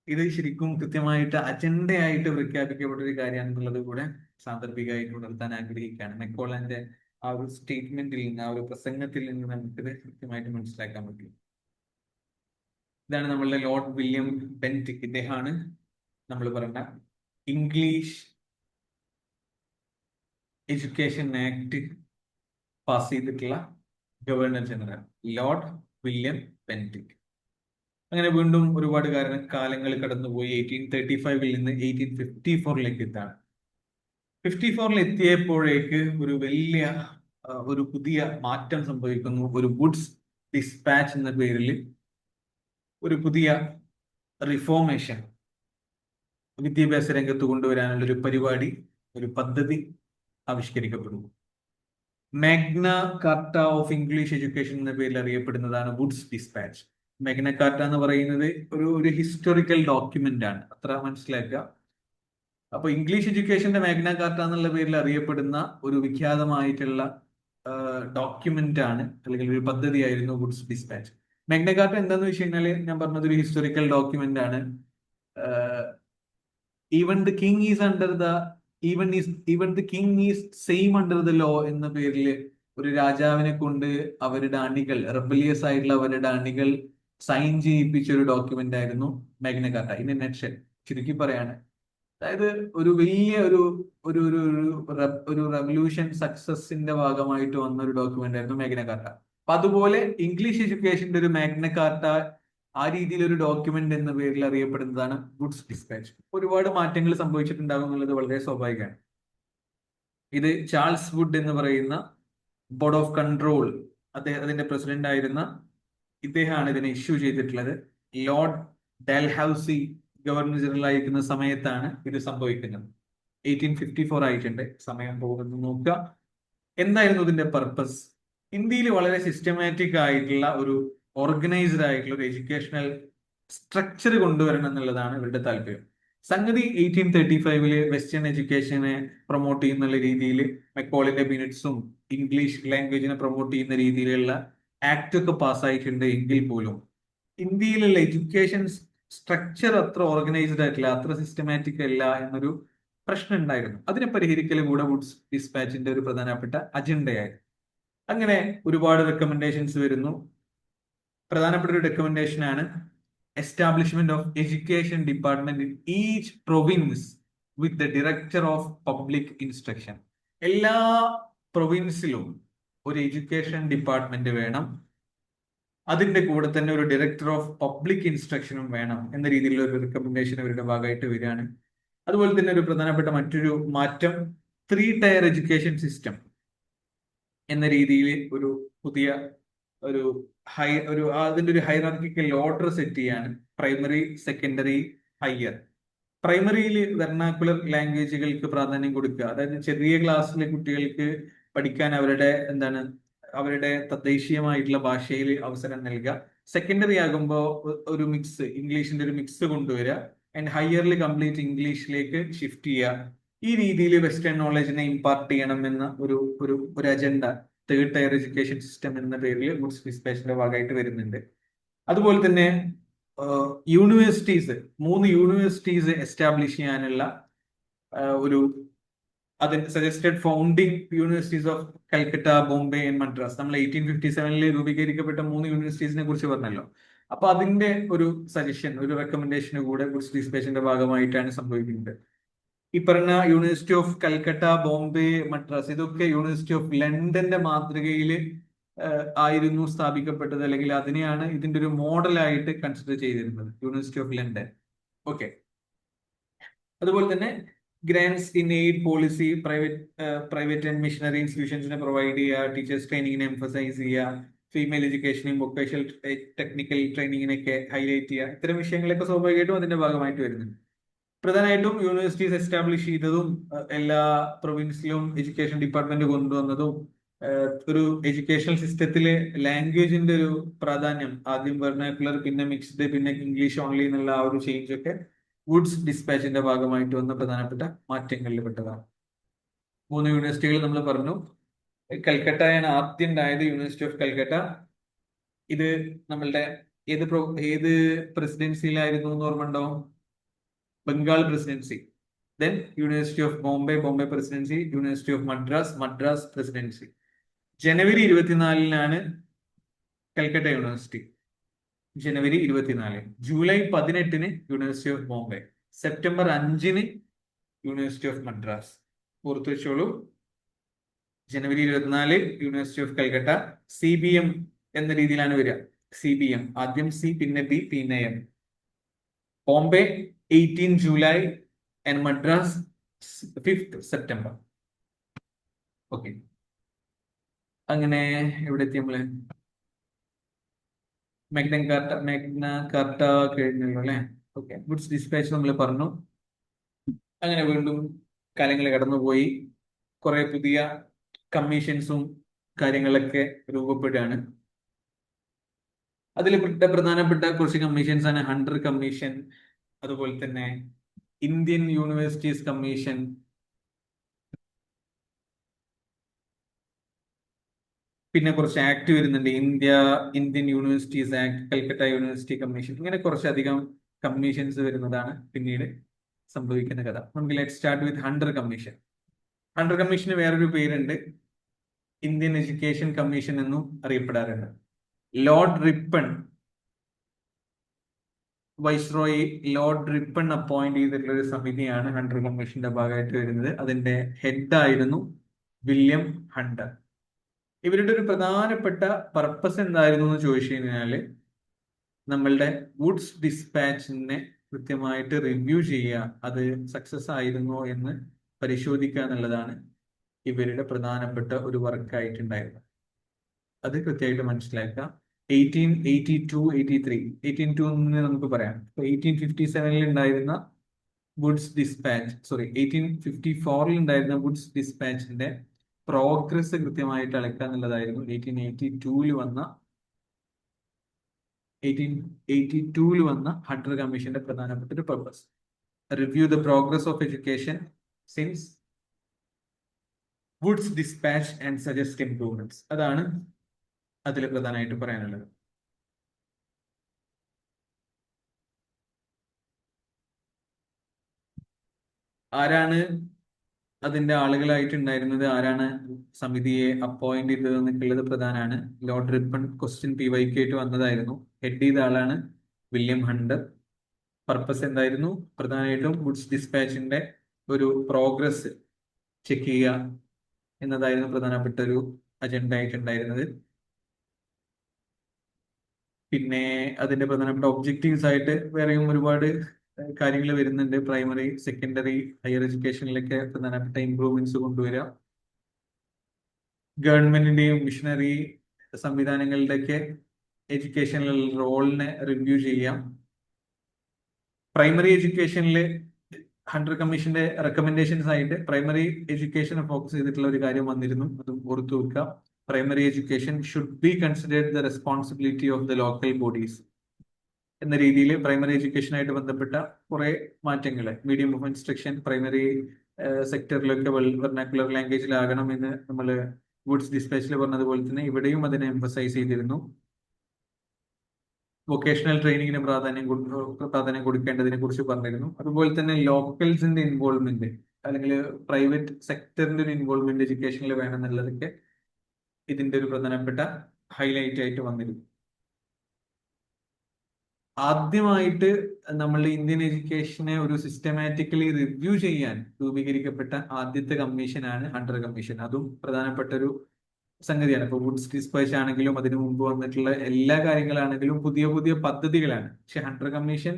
ഇത് ശരിക്കും കൃത്യമായിട്ട് അജണ്ടയായിട്ട് പ്രഖ്യാപിക്കപ്പെട്ട ഒരു കാര്യമാണെന്നുള്ളത് കൂടെ സാന്ദർഭികമായിട്ട് ഉണർത്താൻ ആഗ്രഹിക്കുകയാണ്. മെക്കോളന്റെ ആ ഒരു സ്റ്റേറ്റ്മെന്റിൽ നിന്ന്, ആ ഒരു പ്രസംഗത്തിൽ നിന്ന് നമുക്കിത് കൃത്യമായിട്ട് മനസ്സിലാക്കാൻ പറ്റും. ഇതാണ് നമ്മളുടെ ലോർഡ് വില്യം ബെന്റിക്. ഇദ്ദേഹമാണ് നമ്മൾ പറഞ്ഞ ഇംഗ്ലീഷ് എഡ്യൂക്കേഷൻ ആക്ട് പാസ് ചെയ്തിട്ടുള്ള governor general, Lord William Bentinck. അങ്ങനെ വീണ്ടും ഒരുപാട് കാലങ്ങൾ കടന്നുപോയി. 1835 നിന്ന് 1854 എത്താണ്. 54 എത്തിയപ്പോഴേക്ക് ഒരു വലിയ ഒരു പുതിയ മാറ്റം സംഭവിക്കുന്നു. ഒരു വുഡ്സ് ഡിസ്പാച്ച് എന്ന പേരിൽ ഒരു പുതിയ റിഫോർമേഷൻ വിദ്യാഭ്യാസ രംഗത്ത് കൊണ്ടുവരാനുള്ള ഒരു പരിപാടി, ഒരു പദ്ധതി ആവിഷ്കരിക്കപ്പെടുന്നു. Magna Carta of English education എന്ന പേരിൽ അറിയപ്പെടുന്നതാണ് വുഡ്സ് ഡിസ്പാച്ച്. മാഗ്ന കാർട്ട എന്ന് പറയുന്നത് ഒരു ഹിസ്റ്റോറിക്കൽ ഡോക്യുമെന്റ് ആണ്, അത്ര മനസ്സിലാക്കുക. അപ്പൊ ഇംഗ്ലീഷ് എഡ്യൂക്കേഷന്റെ മാഗ്ന കാർട്ട എന്നുള്ള പേരിൽ അറിയപ്പെടുന്ന ഒരു വിഖ്യാതമായിട്ടുള്ള ഡോക്യുമെന്റ് ആണ്, അല്ലെങ്കിൽ ഒരു പദ്ധതിയായിരുന്നു വുഡ്സ് ഡിസ്പാച്ച്. മാഗ്ന കാർട്ട എന്താന്ന് വെച്ച് കഴിഞ്ഞാല്, ഞാൻ പറഞ്ഞത് ഒരു ഹിസ്റ്റോറിക്കൽ ഡോക്യുമെന്റ് ആണ്. Even the king is under the even the king is same under the law എന്ന പേരിൽ ഒരു രാജാവിനെ കൊണ്ട് അവരുടെ അണികൾ, റെബലിയസ് ആയിട്ടുള്ള അവരുടെ അണികൾ സൈൻ ചെയ്യിപ്പിച്ച ഒരു ഡോക്യുമെന്റ് ആയിരുന്നു Magna Carta. In A nutshell, ചുരുക്കി പറയാണ്, അതായത് ഒരു വലിയ ഒരു ഒരു ഒരു ഒരു റെവല്യൂഷൻ സക്സസിന്റെ ഭാഗമായിട്ട് വന്ന ഒരു ഡോക്യുമെന്റ് ആയിരുന്നു മാഗ്ന കാർട്ട. അപ്പൊ അതുപോലെ ഇംഗ്ലീഷ് എഡ്യൂക്കേഷന്റെ ഒരു മാഗ്ന കാർട്ട ആ രീതിയിൽ ഒരു ഡോക്യുമെന്റ് എന്ന പേരിൽ അറിയപ്പെടുന്നതാണ് വുഡ്സ് ഡിസ്പാച്ച്. ഒരുപാട് മാറ്റങ്ങൾ സംഭവിച്ചിട്ടുണ്ടാകും എന്നുള്ളത് വളരെ സ്വാഭാവികമാണ്. ഇത് ചാൾസ് വുഡ് എന്ന് പറയുന്ന ബോർഡ് ഓഫ് കൺട്രോൾ, അതിന്റെ പ്രസിഡന്റ് ആയിരുന്ന ഇദ്ദേഹമാണ് ഇതിനെ ഇഷ്യൂ ചെയ്തിട്ടുള്ളത്. ലോർഡ് ഡൽഹൌസി ഗവർണർ ജനറൽ ആയിരിക്കുന്ന സമയത്താണ് ഇത് സംഭവിക്കുന്നത്. 1854 ആയിട്ടുണ്ട്. സമയം പോകുന്നത് നോക്കുക. എന്തായിരുന്നു ഇതിന്റെ പർപ്പസ്? ഇന്ത്യയിൽ വളരെ സിസ്റ്റമാറ്റിക് ആയിട്ടുള്ള ഒരു ഓർഗനൈസ്ഡ് ആയിട്ടുള്ള ഒരു എഡ്യൂക്കേഷണൽ സ്ട്രക്ചർ കൊണ്ടുവരണം എന്നുള്ളതാണ് ഇവരുടെ താല്പര്യം. സംഗതി 1835 വെസ്റ്റേൺ എഡ്യൂക്കേഷനെ പ്രൊമോട്ട് ചെയ്യുന്ന രീതിയിൽ മെക്കോളിന്റെ മിനിറ്റ്സും ഇംഗ്ലീഷ് ലാംഗ്വേജിനെ പ്രൊമോട്ട് ചെയ്യുന്ന രീതിയിലുള്ള ആക്ട് ഒക്കെ പാസ്സായിട്ടുണ്ട്. എങ്കിൽ പോലും ഇന്ത്യയിലുള്ള എഡ്യൂക്കേഷൻ സ്ട്രക്ചർ അത്ര ഓർഗനൈസ്ഡ് ആയിട്ടില്ല, അത്ര സിസ്റ്റമാറ്റിക് അല്ല എന്നൊരു പ്രശ്നം ഉണ്ടായിരുന്നു. അതിനെ പരിഹരിക്കലും കൂടെ വുഡ്സ് ഡിസ്പാച്ചിന്റെ ഒരു പ്രധാനപ്പെട്ട അജണ്ടയായിരുന്നു. അങ്ങനെ ഒരുപാട് റെക്കമെൻഡേഷൻസ് വരുന്നു. പ്രധാനപ്പെട്ട ഒരു റെക്കമെൻഡേഷൻ ആണ് establishment of education department in each province with the director of public instruction. എല്ലാ പ്രൊവിൻസിലും ഒരു എഡ്യൂക്കേഷൻ ഡിപ്പാർട്ട്മെന്റ് വേണം, അതിന്റെ കൂടെ തന്നെ ഒരു ഡയറക്ടർ ഓഫ് പബ്ലിക് ഇൻസ്ട്രക്ഷനും വേണം എന്ന രീതിയിലുള്ള ഒരു റെക്കമെൻഡേഷൻ അവരുടെ ഭാഗമായിട്ട് വരികയാണ്. അതുപോലെ തന്നെ ഒരു പ്രധാനപ്പെട്ട മറ്റൊരു മാറ്റം 3 ടയർ എഡ്യൂക്കേഷൻ സിസ്റ്റം എന്ന രീതിയിൽ ഒരു പുതിയ അതിന്റെ ഒരു ഹൈറാർക്കിക്കൽ ഓർഡർ സെറ്റ് ചെയ്യാണ്. Primary, secondary, higher. പ്രൈമറിയിൽ വെർണാക്കുലർ ലാംഗ്വേജുകൾക്ക് പ്രാധാന്യം കൊടുക്കുക, അതായത് ചെറിയ ക്ലാസ്സിലെ കുട്ടികൾക്ക് പഠിക്കാൻ അവരുടെ തദ്ദേശീയമായിട്ടുള്ള ഭാഷയിൽ അവസരം നൽകുക. സെക്കൻഡറി ആകുമ്പോൾ ഒരു മിക്സ്, ഇംഗ്ലീഷിന്റെ ഒരു മിക്സ് കൊണ്ടുവരിക. ആൻഡ് ഹയറിൽ കംപ്ലീറ്റ് ഇംഗ്ലീഷിലേക്ക് ഷിഫ്റ്റ് ചെയ്യുക. ഈ രീതിയിൽ വെസ്റ്റേൺ നോളജിനെ ഇമ്പാർട്ട് ചെയ്യണം എന്ന ഒരു agenda third tyre education system എന്ന പേരിൽ ഗുഡ്സ് ഡിസ്പാച്ചിന്റെ ഭാഗമായിട്ട് വരുന്നുണ്ട്. അതുപോലെ തന്നെ യൂണിവേഴ്സിറ്റീസ് 3 യൂണിവേഴ്സിറ്റീസ് എസ്റ്റാബ്ലിഷ് ചെയ്യാനുള്ള ഒരു അതിന്റെ suggested founding universities of Calcutta, Bombay and Madras. നമ്മൾ 1857 രൂപീകരിക്കപ്പെട്ട 3 യൂണിവേഴ്സിറ്റീസിനെ കുറിച്ച് പറഞ്ഞല്ലോ. അപ്പൊ അതിന്റെ ഒരു സജഷൻ, ഒരു റെക്കമെൻഡേഷന് കൂടെ ഗുഡ്സ് ഡിസ്പാച്ചിന്റെ ഭാഗമായിട്ടാണ് സംഭവിക്കുന്നത്. ഈ പറഞ്ഞ യൂണിവേഴ്സിറ്റി ഓഫ് കൽക്കട്ട, ബോംബെ, മദ്രാസ് ഇതൊക്കെ യൂണിവേഴ്സിറ്റി ഓഫ് ലണ്ടന്റെ മാതൃകയിൽ ആയിരുന്നു സ്ഥാപിക്കപ്പെട്ടത്, അല്ലെങ്കിൽ അതിനെയാണ് ഇതിന്റെ ഒരു മോഡലായിട്ട് കൺസിഡർ ചെയ്തിരുന്നത്, യൂണിവേഴ്സിറ്റി ഓഫ് ലണ്ടൻ. ഓക്കെ. അതുപോലെ തന്നെ grants in aid policy, private and missionary ഇൻസ്റ്റിറ്റ്യൂഷൻസിനെ പ്രൊവൈഡ് ചെയ്യുക, ടീച്ചേഴ്സ് ട്രെയിനിങ്ങിനെ എംഫസൈസ് ചെയ്യുക, ഫീമെയിൽ എഡ്യൂക്കേഷനും വൊക്കേഷണൽ ടെക്നിക്കൽ ട്രെയിനിങ്ങിനൊക്കെ ഹൈലൈറ്റ് ചെയ്യുക. ഇത്തരം വിഷയങ്ങളൊക്കെ സ്വാഭാവികമായിട്ടും അതിന്റെ ഭാഗമായിട്ട് വരുന്നുണ്ട്. പ്രധാനമായിട്ടും യൂണിവേഴ്സിറ്റീസ് എസ്റ്റാബ്ലിഷ് ചെയ്തതും എല്ലാ പ്രൊവിൻസിലും എഡ്യൂക്കേഷൻ ഡിപ്പാർട്ട്മെന്റ് കൊണ്ടുവന്നതും ഒരു എഡ്യൂക്കേഷണൽ സിസ്റ്റത്തില് ലാംഗ്വേജിന്റെ ഒരു പ്രാധാന്യം, ആദ്യം വെർനാക്കുലർ, പിന്നെ മിക്സ്ഡ്, പിന്നെ ഇംഗ്ലീഷ് ഓൺലി എന്നുള്ള ആ ഒരു ചേഞ്ച് ഒക്കെ ഗുഡ്സ് ഡിസ്പാച്ചിന്റെ ഭാഗമായിട്ട് വന്ന പ്രധാനപ്പെട്ട മാറ്റങ്ങളിൽ പെട്ടതാണ്. 3 യൂണിവേഴ്സിറ്റികൾ നമ്മൾ പറഞ്ഞു. കൽക്കട്ടയാണ് ആദ്യം ഉണ്ടായത്, യൂണിവേഴ്സിറ്റി ഓഫ് കൽക്കട്ട. ഇത് നമ്മളുടെ ഏത് പ്രസിഡൻസിയിലായിരുന്നു എന്ന് ഓർമ്മ ഉണ്ടോ? Bengal presidency. Then university of Bombay, Bombay presidency. University of Madras, Madras presidency. January 24 Calcutta university. January 24. July 18 university of Bombay. September 5 university of Madras. ഓർത്തു വെച്ചോളൂ. ജനുവരി 24 യൂണിവേഴ്സിറ്റി ഓഫ് കൽക്കട്ട. CBM എന്ന രീതിയിലാണ് വരിക. CBM, ആദ്യം C, പിന്നെ B, പിന്നെ M. Bombay 18 July and Madras 5th September. Okay. അങ്ങനെ എവിടെ എത്തി നമ്മള്? മാഗ്ന കാർട്ട കഴിഞ്ഞല്ലോ അല്ലെ? ഓക്കെ. ഗുഡ്സ് ഡിസ്പാച്ച് നമ്മൾ പറഞ്ഞു. അങ്ങനെ വീണ്ടും കാലങ്ങൾ കടന്നുപോയി. കുറെ പുതിയ കമ്മീഷൻസും കാര്യങ്ങളൊക്കെ രൂപപ്പെടുകയാണ്. അതിൽ പ്രധാനപ്പെട്ട കുറച്ച് കമ്മീഷൻസ് ആണ് ഹണ്ടർ കമ്മീഷൻ, അതുപോലെ തന്നെ ഇന്ത്യൻ യൂണിവേഴ്സിറ്റീസ് കമ്മീഷൻ, പിന്നെ കുറച്ച് ആക്ട് വരുന്നുണ്ട്, Indian universities act, Calcutta university commission. ഇങ്ങനെ കുറച്ചധികം കമ്മീഷൻസ് വരുന്നതാണ് പിന്നീട് സംഭവിക്കുന്ന കഥ. നമുക്ക് let start with Hunter commission. Hunter കമ്മീഷന് വേറൊരു പേരുണ്ട്, ഇന്ത്യൻ എഡ്യൂക്കേഷൻ കമ്മീഷൻ എന്നും അറിയപ്പെടാറുണ്ട്. Lord Ripon, viceroy Lord Ripon appoint ചെയ്തിട്ടുള്ള ഒരു സമിതിയാണ് ഹണ്ടർ കമ്മീഷന്റെ ഭാഗമായിട്ട് വരുന്നത്. അതിന്റെ ഹെഡ് ആയിരുന്നു വില്യം ഹണ്ടർ. ഇവരുടെ ഒരു പ്രധാനപ്പെട്ട പർപ്പസ് എന്തായിരുന്നു എന്ന് ചോദിച്ചു കഴിഞ്ഞാല് നമ്മളുടെ ഗുഡ്സ് ഡിസ്പാച്ചിനെ കൃത്യമായിട്ട് റിവ്യൂ ചെയ്യുക, അത് സക്സസ് ആയിരുന്നോ എന്ന് പരിശോധിക്കുക എന്നുള്ളതാണ് ഇവരുടെ പ്രധാനപ്പെട്ട ഒരു വർക്കായിട്ടുണ്ടായിരുന്നത്. അത് കൃത്യമായിട്ട് മനസ്സിലാക്കുക. 1882 നമുക്ക് പറയാം. 1857 ഉണ്ടായിരുന്ന ഗുഡ്സ് ഡിസ്പാച്ച്, 1854 ഉണ്ടായിരുന്ന ഗുഡ്സ് ഡിസ്പാച്ചിന്റെ പ്രോഗ്രസ് കൃത്യമായിട്ട് അളക്കുക എന്നുള്ളതായിരുന്നു 1882 വന്ന ഹണ്ടർ കമ്മീഷന്റെ പ്രധാനപ്പെട്ട ഒരു purpose. Review the progress of education since goods dispatch and suggest improvements. അതാണ് അതിൽ പ്രധാനമായിട്ട് പറയാനുള്ളത്. ആരാണ് അതിന്റെ ആളുകളായിട്ടുണ്ടായിരുന്നത്, ആരാണ് സമിതിയെ അപ്പോയിന്റ് ചെയ്തത് എന്നൊക്കെയുള്ളത് പ്രധാനമാണ്. ലോർഡ് റിപ്പൺ ക്വസ്റ്റ്യൻ PYQ ആയിട്ട് വന്നതായിരുന്നു. ഹെഡ് ചെയ്ത ആളാണ് വില്യം ഹണ്ടർ. പർപ്പസ് എന്തായിരുന്നു? പ്രധാനമായിട്ടും ഗുഡ്സ് ഡിസ്പാച്ചിന്റെ ഒരു പ്രോഗ്രസ് ചെക്ക് ചെയ്യുക എന്നതായിരുന്നു പ്രധാനപ്പെട്ട ഒരു അജണ്ട ആയിട്ടുണ്ടായിരുന്നത്. പിന്നെ അതിന്റെ പ്രധാനപ്പെട്ട ഒബ്ജക്റ്റീവ്സ് ആയിട്ട് വേറെയും ഒരുപാട് കാര്യങ്ങൾ വരുന്നുണ്ട്. പ്രൈമറി, സെക്കൻഡറി, ഹയർ എഡ്യൂക്കേഷനിലൊക്കെ പ്രധാനപ്പെട്ട ഇംപ്രൂവ്മെന്റ്സ് കൊണ്ടുവരിക, ഗവൺമെന്റിന്റെയും മിഷണറി സംവിധാനങ്ങളുടെയൊക്കെ എഡ്യൂക്കേഷനിൽ റോളിനെ റിവ്യൂ ചെയ്യാം. പ്രൈമറി എഡ്യൂക്കേഷനിൽ ഹണ്ടർ കമ്മീഷന്റെ റെക്കമെൻഡേഷൻസ് ആയിട്ട് പ്രൈമറി എഡ്യൂക്കേഷനെ ഫോക്കസ് ചെയ്തിട്ടുള്ള ഒരു കാര്യം വന്നിരുന്നു, അതും ഓർത്തു വെക്കുക. Primary education should be considered the responsibility of the local bodies എന്ന രീതിയിൽ പ്രൈമറി എഡ്യൂക്കേഷനായിട്ട് ബന്ധപ്പെട്ട കുറെ മാറ്റങ്ങൾ, മീഡിയം ഓഫ് ഇൻസ്ട്രക്ഷൻ പ്രൈമറി സെക്ടറിലൊക്കെ വെർനാക്കുലർ ലാംഗ്വേജിലാകണം എന്ന് നമ്മൾ വുഡ്സ് ഡിസ്പാച്ചിൽ പറഞ്ഞതുപോലെ തന്നെ ഇവിടെയും അതിനെ എംഫസൈസ് ചെയ്തിരുന്നു. വൊക്കേഷണൽ ട്രെയിനിങ്ങിന് പ്രാധാന്യം കൊടുക്കേണ്ടതിനെ കുറിച്ച് പറഞ്ഞിരുന്നു. അതുപോലെ തന്നെ ലോക്കൽസിന്റെ ഇൻവോൾവ്മെന്റ് അല്ലെങ്കിൽ പ്രൈവറ്റ് സെക്ടറിന്റെ ഒരു ഇൻവോൾവ്മെന്റ് എഡ്യൂക്കേഷനിൽ വേണമെന്നുള്ളതൊക്കെ ഇതിന്റെ ഒരു പ്രധാനപ്പെട്ട ഹൈലൈറ്റ് ആയിട്ട് വന്നിരുന്നു. ആദ്യമായിട്ട് നമ്മളുടെ ഇന്ത്യൻ എഡ്യൂക്കേഷനെ ഒരു സിസ്റ്റമാറ്റിക്കലി റിവ്യൂ ചെയ്യാൻ രൂപീകരിക്കപ്പെട്ട ആദ്യത്തെ കമ്മീഷനാണ് ഹണ്ടർ കമ്മീഷൻ. അതും പ്രധാനപ്പെട്ട ഒരു സംഗതിയാണ്. ഇപ്പൊ വുഡ്സ് ഡിസ്പാച്ച് ആണെങ്കിലും അതിനു മുമ്പ് വന്നിട്ടുള്ള എല്ലാ കാര്യങ്ങളാണെങ്കിലും പുതിയ പുതിയ പദ്ധതികളാണ്. പക്ഷെ ഹണ്ടർ കമ്മീഷൻ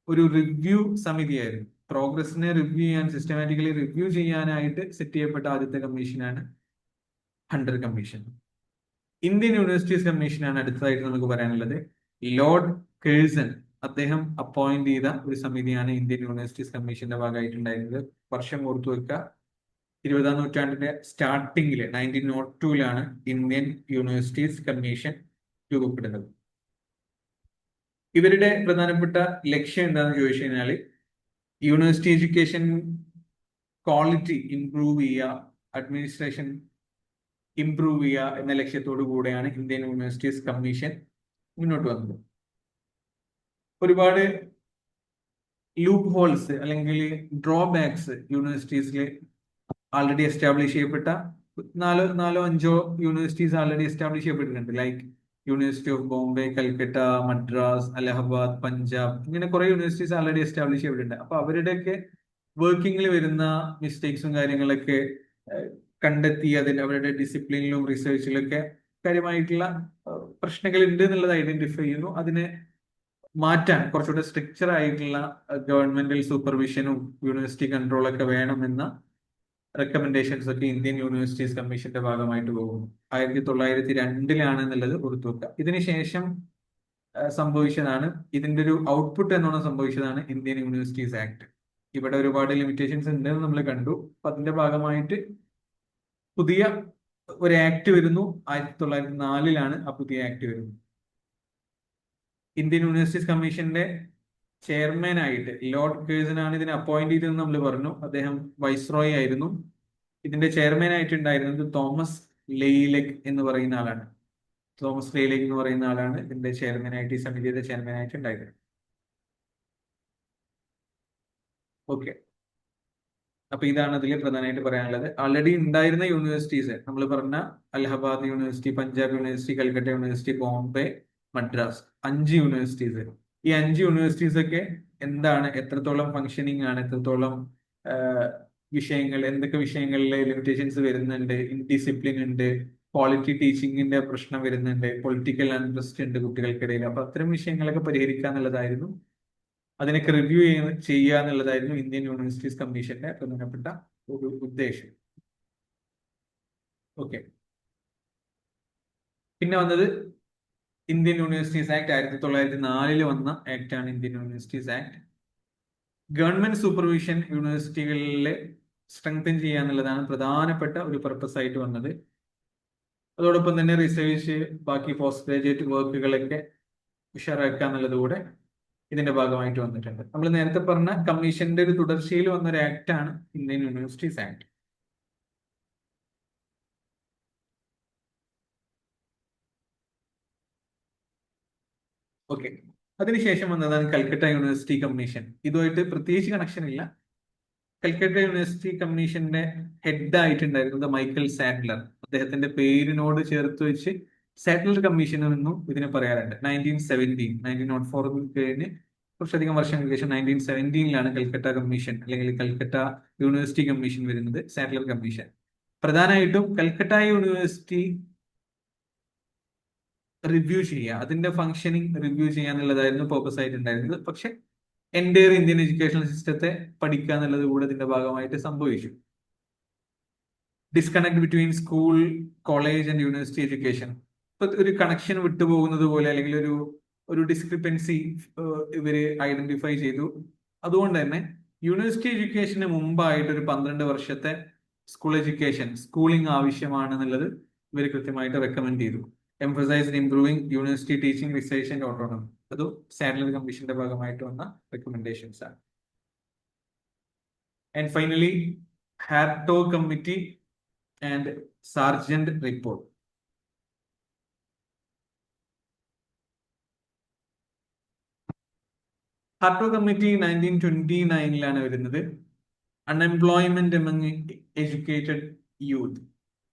ഒരു റിവ്യൂ സമിതിയായിരുന്നു. പ്രോഗ്രസിനെ റിവ്യൂ ചെയ്യാൻ, സിസ്റ്റമാറ്റിക്കലി റിവ്യൂ ചെയ്യാനായിട്ട് സെറ്റ് ചെയ്യപ്പെട്ട ആദ്യത്തെ കമ്മീഷനാണ് ഹണ്ടർ കമ്മീഷൻ. ഇന്ത്യൻ യൂണിവേഴ്സിറ്റീസ് കമ്മീഷനാണ് അടുത്തതായിട്ട് നമുക്ക് പറയാനുള്ളത്. ലോർഡ് കേഴ്സൺ അദ്ദേഹം അപ്പോയിന്റ് ചെയ്ത ഒരു സമിതിയാണ് ഇന്ത്യൻ യൂണിവേഴ്സിറ്റീസ് കമ്മീഷന്റെ ഭാഗമായിട്ടുണ്ടായിരുന്നത്. വർഷം ഓർത്തു വെക്കുക, 20ാം നൂറ്റാണ്ടിന്റെ സ്റ്റാർട്ടിങ്ങിൽ 1902 ഇന്ത്യൻ യൂണിവേഴ്സിറ്റീസ് കമ്മീഷൻ രൂപപ്പെടുന്നത്. ഇവരുടെ പ്രധാനപ്പെട്ട ലക്ഷ്യം എന്താണെന്ന് ചോദിച്ചു കഴിഞ്ഞാൽ യൂണിവേഴ്സിറ്റി എഡ്യൂക്കേഷൻ ക്വാളിറ്റി ഇംപ്രൂവ് ചെയ്യുക, അഡ്മിനിസ്ട്രേഷൻ ഇംപ്രൂവ് ചെയ്യുക എന്ന ലക്ഷ്യത്തോടു കൂടെയാണ് ഇന്ത്യൻ യൂണിവേഴ്സിറ്റീസ് കമ്മീഷൻ മുന്നോട്ട് വന്നത്. ഒരുപാട് ലൂപ്പ് ഹോൾസ് അല്ലെങ്കിൽ ഡ്രോബാക്സ് യൂണിവേഴ്സിറ്റീസിൽ ആൾറെഡി എസ്റ്റാബ്ലിഷ് ചെയ്യപ്പെട്ട നാലോ അഞ്ചോ യൂണിവേഴ്സിറ്റീസ് ആൾറെഡി എസ്റ്റാബ്ലിഷ് ചെയ്യപ്പെട്ടിട്ടുണ്ട്. Like university of Bombay, Calcutta, Madras, Allahabad, Punjab, ഇങ്ങനെ കുറെ യൂണിവേഴ്സിറ്റീസ് ആൾറെഡി എസ്റ്റാബ്ലിഷ് ചെയ്യപ്പെട്ടിട്ടുണ്ട്. അപ്പൊ അവരുടെയൊക്കെ വർക്കിങ്ങിൽ വരുന്ന മിസ്റ്റേക്സും കാര്യങ്ങളൊക്കെ കണ്ടെത്തി അവരുടെ ഡിസിപ്ലിനിലും റിസർച്ചിലൊക്കെ കാര്യമായിട്ടുള്ള പ്രശ്നങ്ങൾ ഉണ്ട് എന്നുള്ളത് ഐഡന്റിഫൈ ചെയ്യുന്നു. അതിനെ മാറ്റാൻ കുറച്ചുകൂടെ സ്ട്രിക്ചർ ആയിട്ടുള്ള ഗവൺമെന്റൽ സൂപ്പർവിഷനും യൂണിവേഴ്സിറ്റി കൺട്രോളൊക്കെ വേണമെന്ന റെക്കമെൻഡേഷൻസ് ഒക്കെ ഇന്ത്യൻ യൂണിവേഴ്സിറ്റീസ് കമ്മീഷന്റെ ഭാഗമായിട്ട് പോകുന്നു. 1902 എന്നുള്ളത് ഓർത്തു വെക്കുക. ഇതിനുശേഷം സംഭവിച്ചതാണ്, ഇതിന്റെ ഒരു ഔട്ട്പുട്ട് എന്നോണം സംഭവിച്ചതാണ് ഇന്ത്യൻ യൂണിവേഴ്സിറ്റീസ് ആക്ട്. ഇവിടെ ഒരുപാട് ലിമിറ്റേഷൻസ് ഉണ്ടെന്ന് നമ്മൾ കണ്ടു. അപ്പൊ അതിന്റെ ഭാഗമായിട്ട് പുതിയ ഒരു ആക്ട് വരുന്നു. 1904 ആ പുതിയ ആക്ട് വരുന്നു. ഇന്ത്യൻ യൂണിവേഴ്സിറ്റീസ് കമ്മീഷന്റെ ചെയർമാൻ ആയിട്ട് ലോർഡ് കേഴ്സൺ ആണ് ഇതിനെ അപ്പോയിന്റ് ചെയ്തതെന്ന് നമ്മൾ പറഞ്ഞു. അദ്ദേഹം വൈസ്രോയി ആയിരുന്നു. ഇതിന്റെ ചെയർമാൻ ആയിട്ടുണ്ടായിരുന്നത് തോമസ് ലെയ്ലക് എന്ന് പറയുന്ന ആളാണ്. തോമസ് ലെയ്ലക് എന്ന് പറയുന്ന ആളാണ് ഇതിന്റെ ചെയർമാൻ ആയിട്ട്, ഈ സമിതിയുടെ ചെയർമാൻ ആയിട്ട് ഉണ്ടായിരുന്നത്. ഓക്കെ, അപ്പൊ ഇതാണ് അതിൽ പ്രധാനമായിട്ട് പറയാനുള്ളത്. ആൾറെഡി ഉണ്ടായിരുന്ന യൂണിവേഴ്സിറ്റീസ് നമ്മൾ പറഞ്ഞ Allahabad university, Punjab university, Calcutta university, Bombay, Madras, 5 universities. ഈ 5 യൂണിവേഴ്സിറ്റീസ് ഒക്കെ എന്താണ്, എത്രത്തോളം ഫങ്ഷനിങ് ആണ്, എത്രത്തോളം വിഷയങ്ങൾ, എന്തൊക്കെ വിഷയങ്ങളിൽ ലിമിറ്റേഷൻസ് വരുന്നുണ്ട്, ഇൻഡിസിപ്ലിൻ ഉണ്ട്, ക്വാളിറ്റി ടീച്ചിങ്ങിന്റെ പ്രശ്നം വരുന്നുണ്ട്, പൊളിറ്റിക്കൽ അൺട്രസ്റ്റ് ഉണ്ട് കുട്ടികൾക്കിടയിൽ. അപ്പൊ അത്തരം വിഷയങ്ങളൊക്കെ പരിഹരിക്കുക എന്നുള്ളതായിരുന്നു, അതിനൊക്കെ റിവ്യൂ ചെയ്യുക എന്നുള്ളതായിരുന്നു ഇന്ത്യൻ യൂണിവേഴ്സിറ്റീസ് കമ്മീഷന്റെ പ്രധാനപ്പെട്ട ഒരു ഉദ്ദേശം. ഓക്കെ, പിന്നെ വന്നത് ഇന്ത്യൻ യൂണിവേഴ്സിറ്റീസ് ആക്ട്. 1904 വന്ന ആക്ട് ആണ് Indian universities act. Government supervision യൂണിവേഴ്സിറ്റികളിലെ സ്ട്രെങ്തൻ ചെയ്യുക എന്നുള്ളതാണ് പ്രധാനപ്പെട്ട ഒരു പർപ്പസ് ആയിട്ട് വന്നത്. അതോടൊപ്പം തന്നെ റിസർച്ച്, ബാക്കി പോസ്റ്റ് ഗ്രാജുവേറ്റ് വർക്കുകളൊക്കെ ഉഷാറാക്കുക എന്നുള്ളത് കൂടെ ഇതിന്റെ ഭാഗമായിട്ട് വന്നിട്ടുണ്ട്. നമ്മൾ നേരത്തെ പറഞ്ഞ കമ്മീഷന്റെ ഒരു തുടർച്ചയിൽ വന്ന ഒരു ആക്ട് ആണ് ഇന്ത്യൻ യൂണിവേഴ്സിറ്റീസ് ആക്ട്. ഓക്കെ, അതിനുശേഷം വന്നതാണ് കൽക്കട്ട യൂണിവേഴ്സിറ്റി കമ്മീഷൻ. ഇതുമായിട്ട് പ്രത്യേകിച്ച് കണക്ഷൻ ഇല്ല. കൽക്കട്ട യൂണിവേഴ്സിറ്റി കമ്മീഷന്റെ ഹെഡ് ആയിട്ടുണ്ടായിരുന്നത് മൈക്കൽ സാഡ്ലർ. അദ്ദേഹത്തിന്റെ പേരിനോട് ചേർത്ത് വെച്ച് സാഡ്ലർ കമ്മീഷൻ എന്നും ഇതിനെ പറയാറുണ്ട്. 1904 കഴിഞ്ഞ് കുറച്ചധികം വർഷങ്ങൾക്ക് ശേഷം 1917 കൽക്കട്ട കമ്മീഷൻ അല്ലെങ്കിൽ കൽക്കട്ട യൂണിവേഴ്സിറ്റി കമ്മീഷൻ വരുന്നത്, സാഡ്ലർ കമ്മീഷൻ. പ്രധാനമായിട്ടും കൽക്കട്ട യൂണിവേഴ്സിറ്റി റിവ്യൂ ചെയ്യുക, അതിന്റെ ഫങ്ഷനിങ് റിവ്യൂ ചെയ്യുക എന്നുള്ളതായിരുന്നു പർപ്പസ് ആയിട്ടുണ്ടായിരുന്നത്. പക്ഷെ എൻറ്റയർ ഇന്ത്യൻ എഡ്യൂക്കേഷണൽ സിസ്റ്റത്തെ പഠിക്കുക എന്നുള്ളത് കൂടെ ഇതിന്റെ ഭാഗമായിട്ട് സംഭവിച്ചു. Disconnect between school, college and university education. ഇപ്പൊ ഒരു കണക്ഷൻ വിട്ടുപോകുന്നത് പോലെ അല്ലെങ്കിൽ ഒരു ഡിസ്ക്രിപ്പൻസി ഇവര് ഐഡന്റിഫൈ ചെയ്തു. അതുകൊണ്ട് തന്നെ യൂണിവേഴ്സിറ്റി എഡ്യൂക്കേഷന് മുമ്പായിട്ട് ഒരു 12 വർഷത്തെ സ്കൂൾ എഡ്യൂക്കേഷൻ, സ്കൂളിംഗ് ആവശ്യമാണെന്നുള്ളത് ഇവർ കൃത്യമായിട്ട് റെക്കമെൻഡ് ചെയ്തു. Emphasised improving university teaching, research and autonomy. അതും സാഡ്ലർ കമ്മീഷന്റെ ഭാഗമായിട്ട് വന്ന റെക്കമെൻഡേഷൻസ് ആണ്. And finally Hartog committee and Sargent report. Hartog committee 1929 വരുന്നത്. Unemployment among educated youth.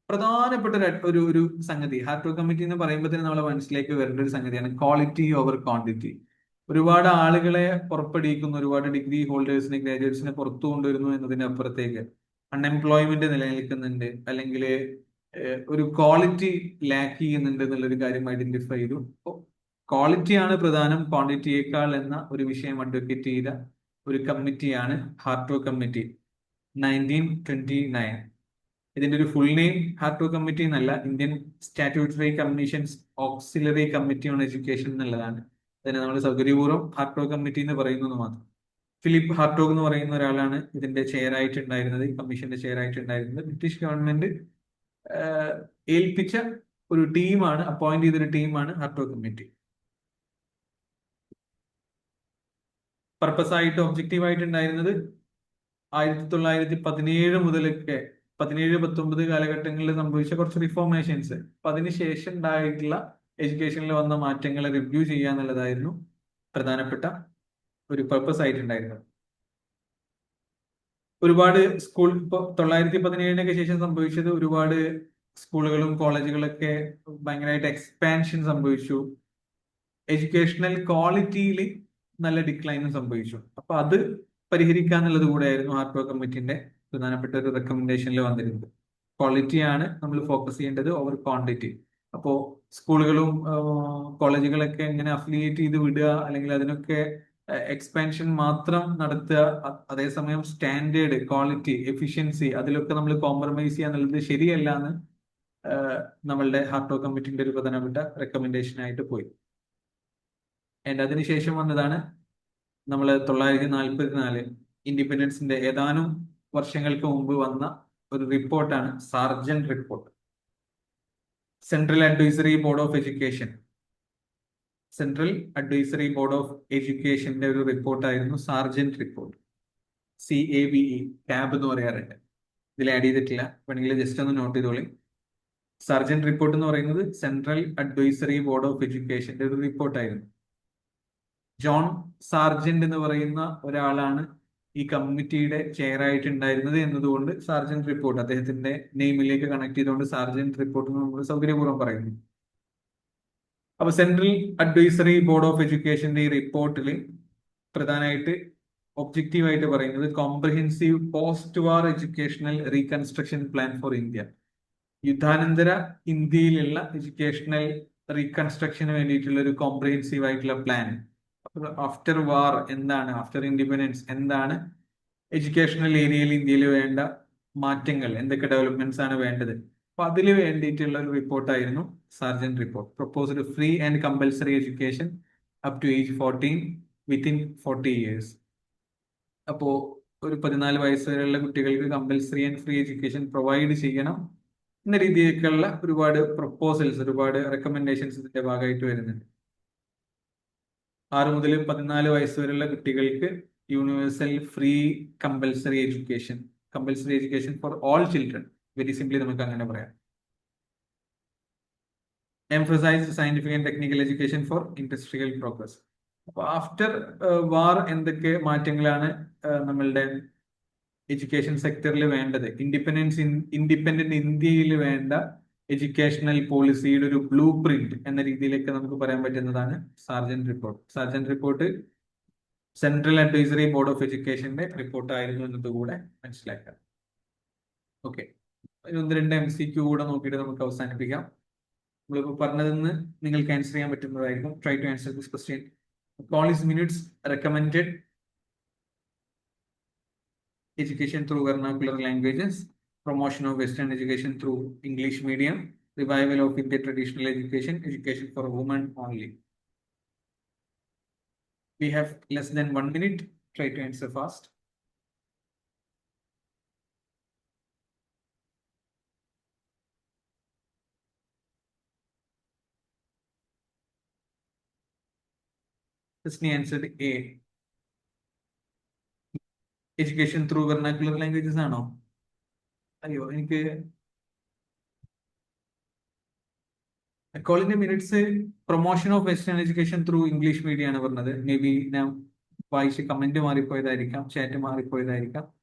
പ്രധാനപ്പെട്ട ഒരു സംഗതി ഹാർട്ടോ കമ്മിറ്റി എന്ന് പറയുമ്പോൾ തന്നെ നമ്മളെ മനസ്സിലേക്ക് വരേണ്ട ഒരു സംഗതിയാണ് ക്വാളിറ്റി ഓവർ ക്വാണ്ടിറ്റി. ഒരുപാട് ആളുകളെ പുറപ്പെടുവിക്കുന്നു, ഒരുപാട് ഡിഗ്രി ഹോൾഡേഴ്സിനെ ഗ്രാജുവേറ്റ്സിനെ പുറത്തു കൊണ്ടുവരുന്നു എന്നതിന് അപ്പുറത്തേക്ക് അൺഎംപ്ലോയ്മെന്റ് നിലനിൽക്കുന്നുണ്ട്, അല്ലെങ്കിൽ ഒരു ക്വാളിറ്റി ലാക്ക് ചെയ്യുന്നുണ്ട് എന്നുള്ളൊരു കാര്യം ഐഡന്റിഫൈ ചെയ്തു. ക്വാളിറ്റിയാണ് പ്രധാനം ക്വാണ്ടിറ്റിയേക്കാൾ എന്ന ഒരു വിഷയം അഡ്വക്കേറ്റ് ചെയ്ത ഒരു കമ്മിറ്റിയാണ് ഹാർട്ടോ കമ്മിറ്റി 1929. ഇതിന്റെ ഒരു ഫുൾ നെയിം ഹാർട്ടോ കമ്മിറ്റി എന്നല്ല, Indian statutory commissions auxiliary committee on education എന്നുള്ളതാണ്. അതിനെ നമ്മൾ സൗകര്യപൂർവ്വം ഹാർട്ടോ കമ്മിറ്റി എന്ന് പറയുന്നത് മാത്രം. ഫിലിപ്പ് ഹാർട്ടോഗ് എന്ന് പറയുന്ന ഒരാളാണ് ഇതിന്റെ ചെയർ ആയിട്ടുണ്ടായിരുന്നത്, ഈ കമ്മീഷന്റെ ചെയർ ആയിട്ടുണ്ടായിരുന്നത്. ബ്രിട്ടീഷ് ഗവൺമെന്റ് ഏൽപ്പിച്ച ഒരു ടീമാണ്, അപ്പോയിന്റ് ചെയ്തൊരു ടീമാണ് ഹാർട്ടോ കമ്മിറ്റി. പർപ്പസ് ആയിട്ട് ഒബ്ജക്റ്റീവ് ആയിട്ടുണ്ടായിരുന്നത് 1917 മുതലൊക്കെ 17-19 കാലഘട്ടങ്ങളിൽ സംഭവിച്ച കുറച്ച് റിഫോർമേഷൻസ്, അപ്പൊ അതിനുശേഷം ഉണ്ടായിട്ടുള്ള എഡ്യൂക്കേഷനിൽ വന്ന മാറ്റങ്ങളെ റിവ്യൂ ചെയ്യുക എന്നുള്ളതായിരുന്നു പ്രധാനപ്പെട്ട ഒരു പർപ്പസ് ആയിട്ടുണ്ടായിരുന്നത്. ഒരുപാട് സ്കൂൾ ഇപ്പൊ 1917 ശേഷം സംഭവിച്ചത് ഒരുപാട് സ്കൂളുകളും കോളേജുകളൊക്കെ ഭയങ്കരമായിട്ട് എക്സ്പാൻഷൻ സംഭവിച്ചു. എഡ്യൂക്കേഷണൽ ക്വാളിറ്റിയിൽ നല്ല ഡിക്ലൈനും സംഭവിച്ചു. അപ്പൊ അത് പരിഹരിക്കുക എന്നുള്ളത് കൂടെയായിരുന്നു ഹാർട്ടോ കമ്മിറ്റിന്റെ പ്രധാനപ്പെട്ട ഒരു റെക്കമെൻഡേഷനിൽ വന്നിരുന്നത്. ക്വാളിറ്റിയാണ് നമ്മൾ ഫോക്കസ് ചെയ്യേണ്ടത് ഓവർ ക്വാണ്ടിറ്റി. അപ്പോ സ്കൂളുകളും കോളേജുകളൊക്കെ എങ്ങനെ അഫിലിയേറ്റ് ചെയ്ത് വിടുക, അല്ലെങ്കിൽ അതിനൊക്കെ എക്സ്പാൻഷൻ മാത്രം നടത്തുക, അതേസമയം സ്റ്റാൻഡേർഡ്, ക്വാളിറ്റി, എഫിഷ്യൻസി അതിലൊക്കെ നമ്മൾ കോംപ്രമൈസ് ചെയ്യുക എന്നുള്ളത് ശരിയല്ല എന്ന് നമ്മളുടെ ഹാർട്ടോ കമ്മിറ്റിന്റെ ഒരു പ്രധാനപ്പെട്ട റെക്കമെൻഡേഷൻ ആയിട്ട് പോയി. ആൻഡ് അതിനുശേഷം വന്നതാണ് നമ്മൾ 1944 ഇൻഡിപെൻഡൻസിന്റെ ഏതാനും വർഷങ്ങൾക്ക് മുമ്പ് വന്ന ഒരു റിപ്പോർട്ടാണ് sergeant report. Central advisory board of education, central advisory board of എഡ്യൂക്കേഷന്റെ ഒരു റിപ്പോർട്ടായിരുന്നു സാർജന്റ് റിപ്പോർട്ട്. CABE, ക്യാബ് എന്ന് പറയാറുണ്ട്. ഇതിൽ ആഡ് ചെയ്തിട്ടില്ല, വേണമെങ്കിൽ ജസ്റ്റ് ഒന്ന് നോട്ട് ചെയ്തോളി. സാർജന്റ് റിപ്പോർട്ട് എന്ന് പറയുന്നത് സെൻട്രൽ അഡ്വൈസറി ബോർഡ് ഓഫ് എഡ്യൂക്കേഷന്റെ ഒരു റിപ്പോർട്ടായിരുന്നു. ജോൺ സാർജന്റ് എന്ന് പറയുന്ന ഒരാളാണ് ഈ കമ്മിറ്റിയുടെ ചെയർ ആയിട്ടുണ്ടായിരുന്നത് എന്നതുകൊണ്ട് സാർജന്റ് റിപ്പോർട്ട് അദ്ദേഹത്തിന്റെ നെയിമിലേക്ക് കണക്ട് ചെയ്തുകൊണ്ട് സാർജന്റ് റിപ്പോർട്ട് എന്ന് നമ്മൾ സൗകര്യപൂർവ്വം പറയുന്നു. അപ്പൊ സെൻട്രൽ അഡ്വൈസറി ബോർഡ് ഓഫ് എഡ്യൂക്കേഷന്റെ ഈ റിപ്പോർട്ടിൽ പ്രധാനമായിട്ട് ഒബ്ജക്റ്റീവ് ആയിട്ട് പറയുന്നത് comprehensive post war educational reconstruction plan for India. യുദ്ധാനന്തര ഇന്ത്യയിലുള്ള എഡ്യൂക്കേഷണൽ റീകൺസ്ട്രക്ഷന് വേണ്ടിയിട്ടുള്ള ഒരു കോംപ്രിഹെൻസീവ് ആയിട്ടുള്ള പ്ലാൻ. ആഫ്റ്റർ വാർ എന്താണ്, ആഫ്റ്റർ ഇൻഡിപെൻഡൻസ് എന്താണ് എഡ്യൂക്കേഷണൽ ഏരിയയിൽ ഇന്ത്യയിൽ വേണ്ട മാറ്റങ്ങൾ, എന്തൊക്കെ ഡെവലപ്മെന്റ്സ് ആണ് വേണ്ടത്, അപ്പൊ അതിന് വേണ്ടിയിട്ടുള്ള ഒരു റിപ്പോർട്ടായിരുന്നു Sargent report. Proposed free and compulsory education up to age 14 within 40 years. അപ്പോ ഒരു 14 വയസ്സ് വരെയുള്ള കുട്ടികൾക്ക് compulsory and free education provide ചെയ്യണം എന്ന രീതിയിലേക്കുള്ള ഒരുപാട് പ്രൊപ്പോസൽസ്, ഒരുപാട് റെക്കമെൻഡേഷൻസ് ഇതിന്റെ ഭാഗമായിട്ട് വരുന്നുണ്ട്. 6 മുതൽ 14 വയസ്സ് വരെയുള്ള കുട്ടികൾക്ക് universal free compulsory education for all children, very simply നമുക്ക് അങ്ങനെ പറയാം. Emphasise scientific and technical education for industrial progress. അപ്പൊ ആഫ്റ്റർ വാർ എന്തൊക്കെ മാറ്റങ്ങളാണ് നമ്മളുടെ എഡ്യൂക്കേഷൻ സെക്ടറിൽ വേണ്ടത്, ഇൻഡിപെൻഡന്റ് ഇന്ത്യയിൽ വേണ്ട എഡ്യൂക്കേഷണൽ പോളിസിയുടെ ഒരു ബ്ലൂ പ്രിന്റ് എന്ന രീതിയിലേക്ക് നമുക്ക് പറയാൻ പറ്റുന്നതാണ് Sargent report. Sargent report central advisory board of എഡ്യൂക്കേഷന്റെ റിപ്പോർട്ട് ആയിരുന്നു എന്നതുകൂടെ മനസ്സിലാക്കാം. ഓക്കെ, 1-2 MCQ കൂടെ നോക്കിയിട്ട് നമുക്ക് അവസാനിപ്പിക്കാം. നമ്മളിപ്പോൾ പറഞ്ഞതെന്ന് നിങ്ങൾക്ക് ആൻസർ ചെയ്യാൻ പറ്റുന്നതായിരിക്കും. Try to answer this question. College minutes recommended education through vernacular languages, promotion of Western education through English medium, revival of Indian traditional education, education for women only. We have less than 1 minute. Try to answer fast. Disney answered A. Education through vernacular languages ആണോ? അയ്യോ, എനിക്ക് കോളിന്റെ minutes promotion of western education through English medium ആണ് പറഞ്ഞത്. May be ഞാൻ വായിച്ച് comment മാറിപ്പോയതായിരിക്കാം, chat മാറിപ്പോയതായിരിക്കാം.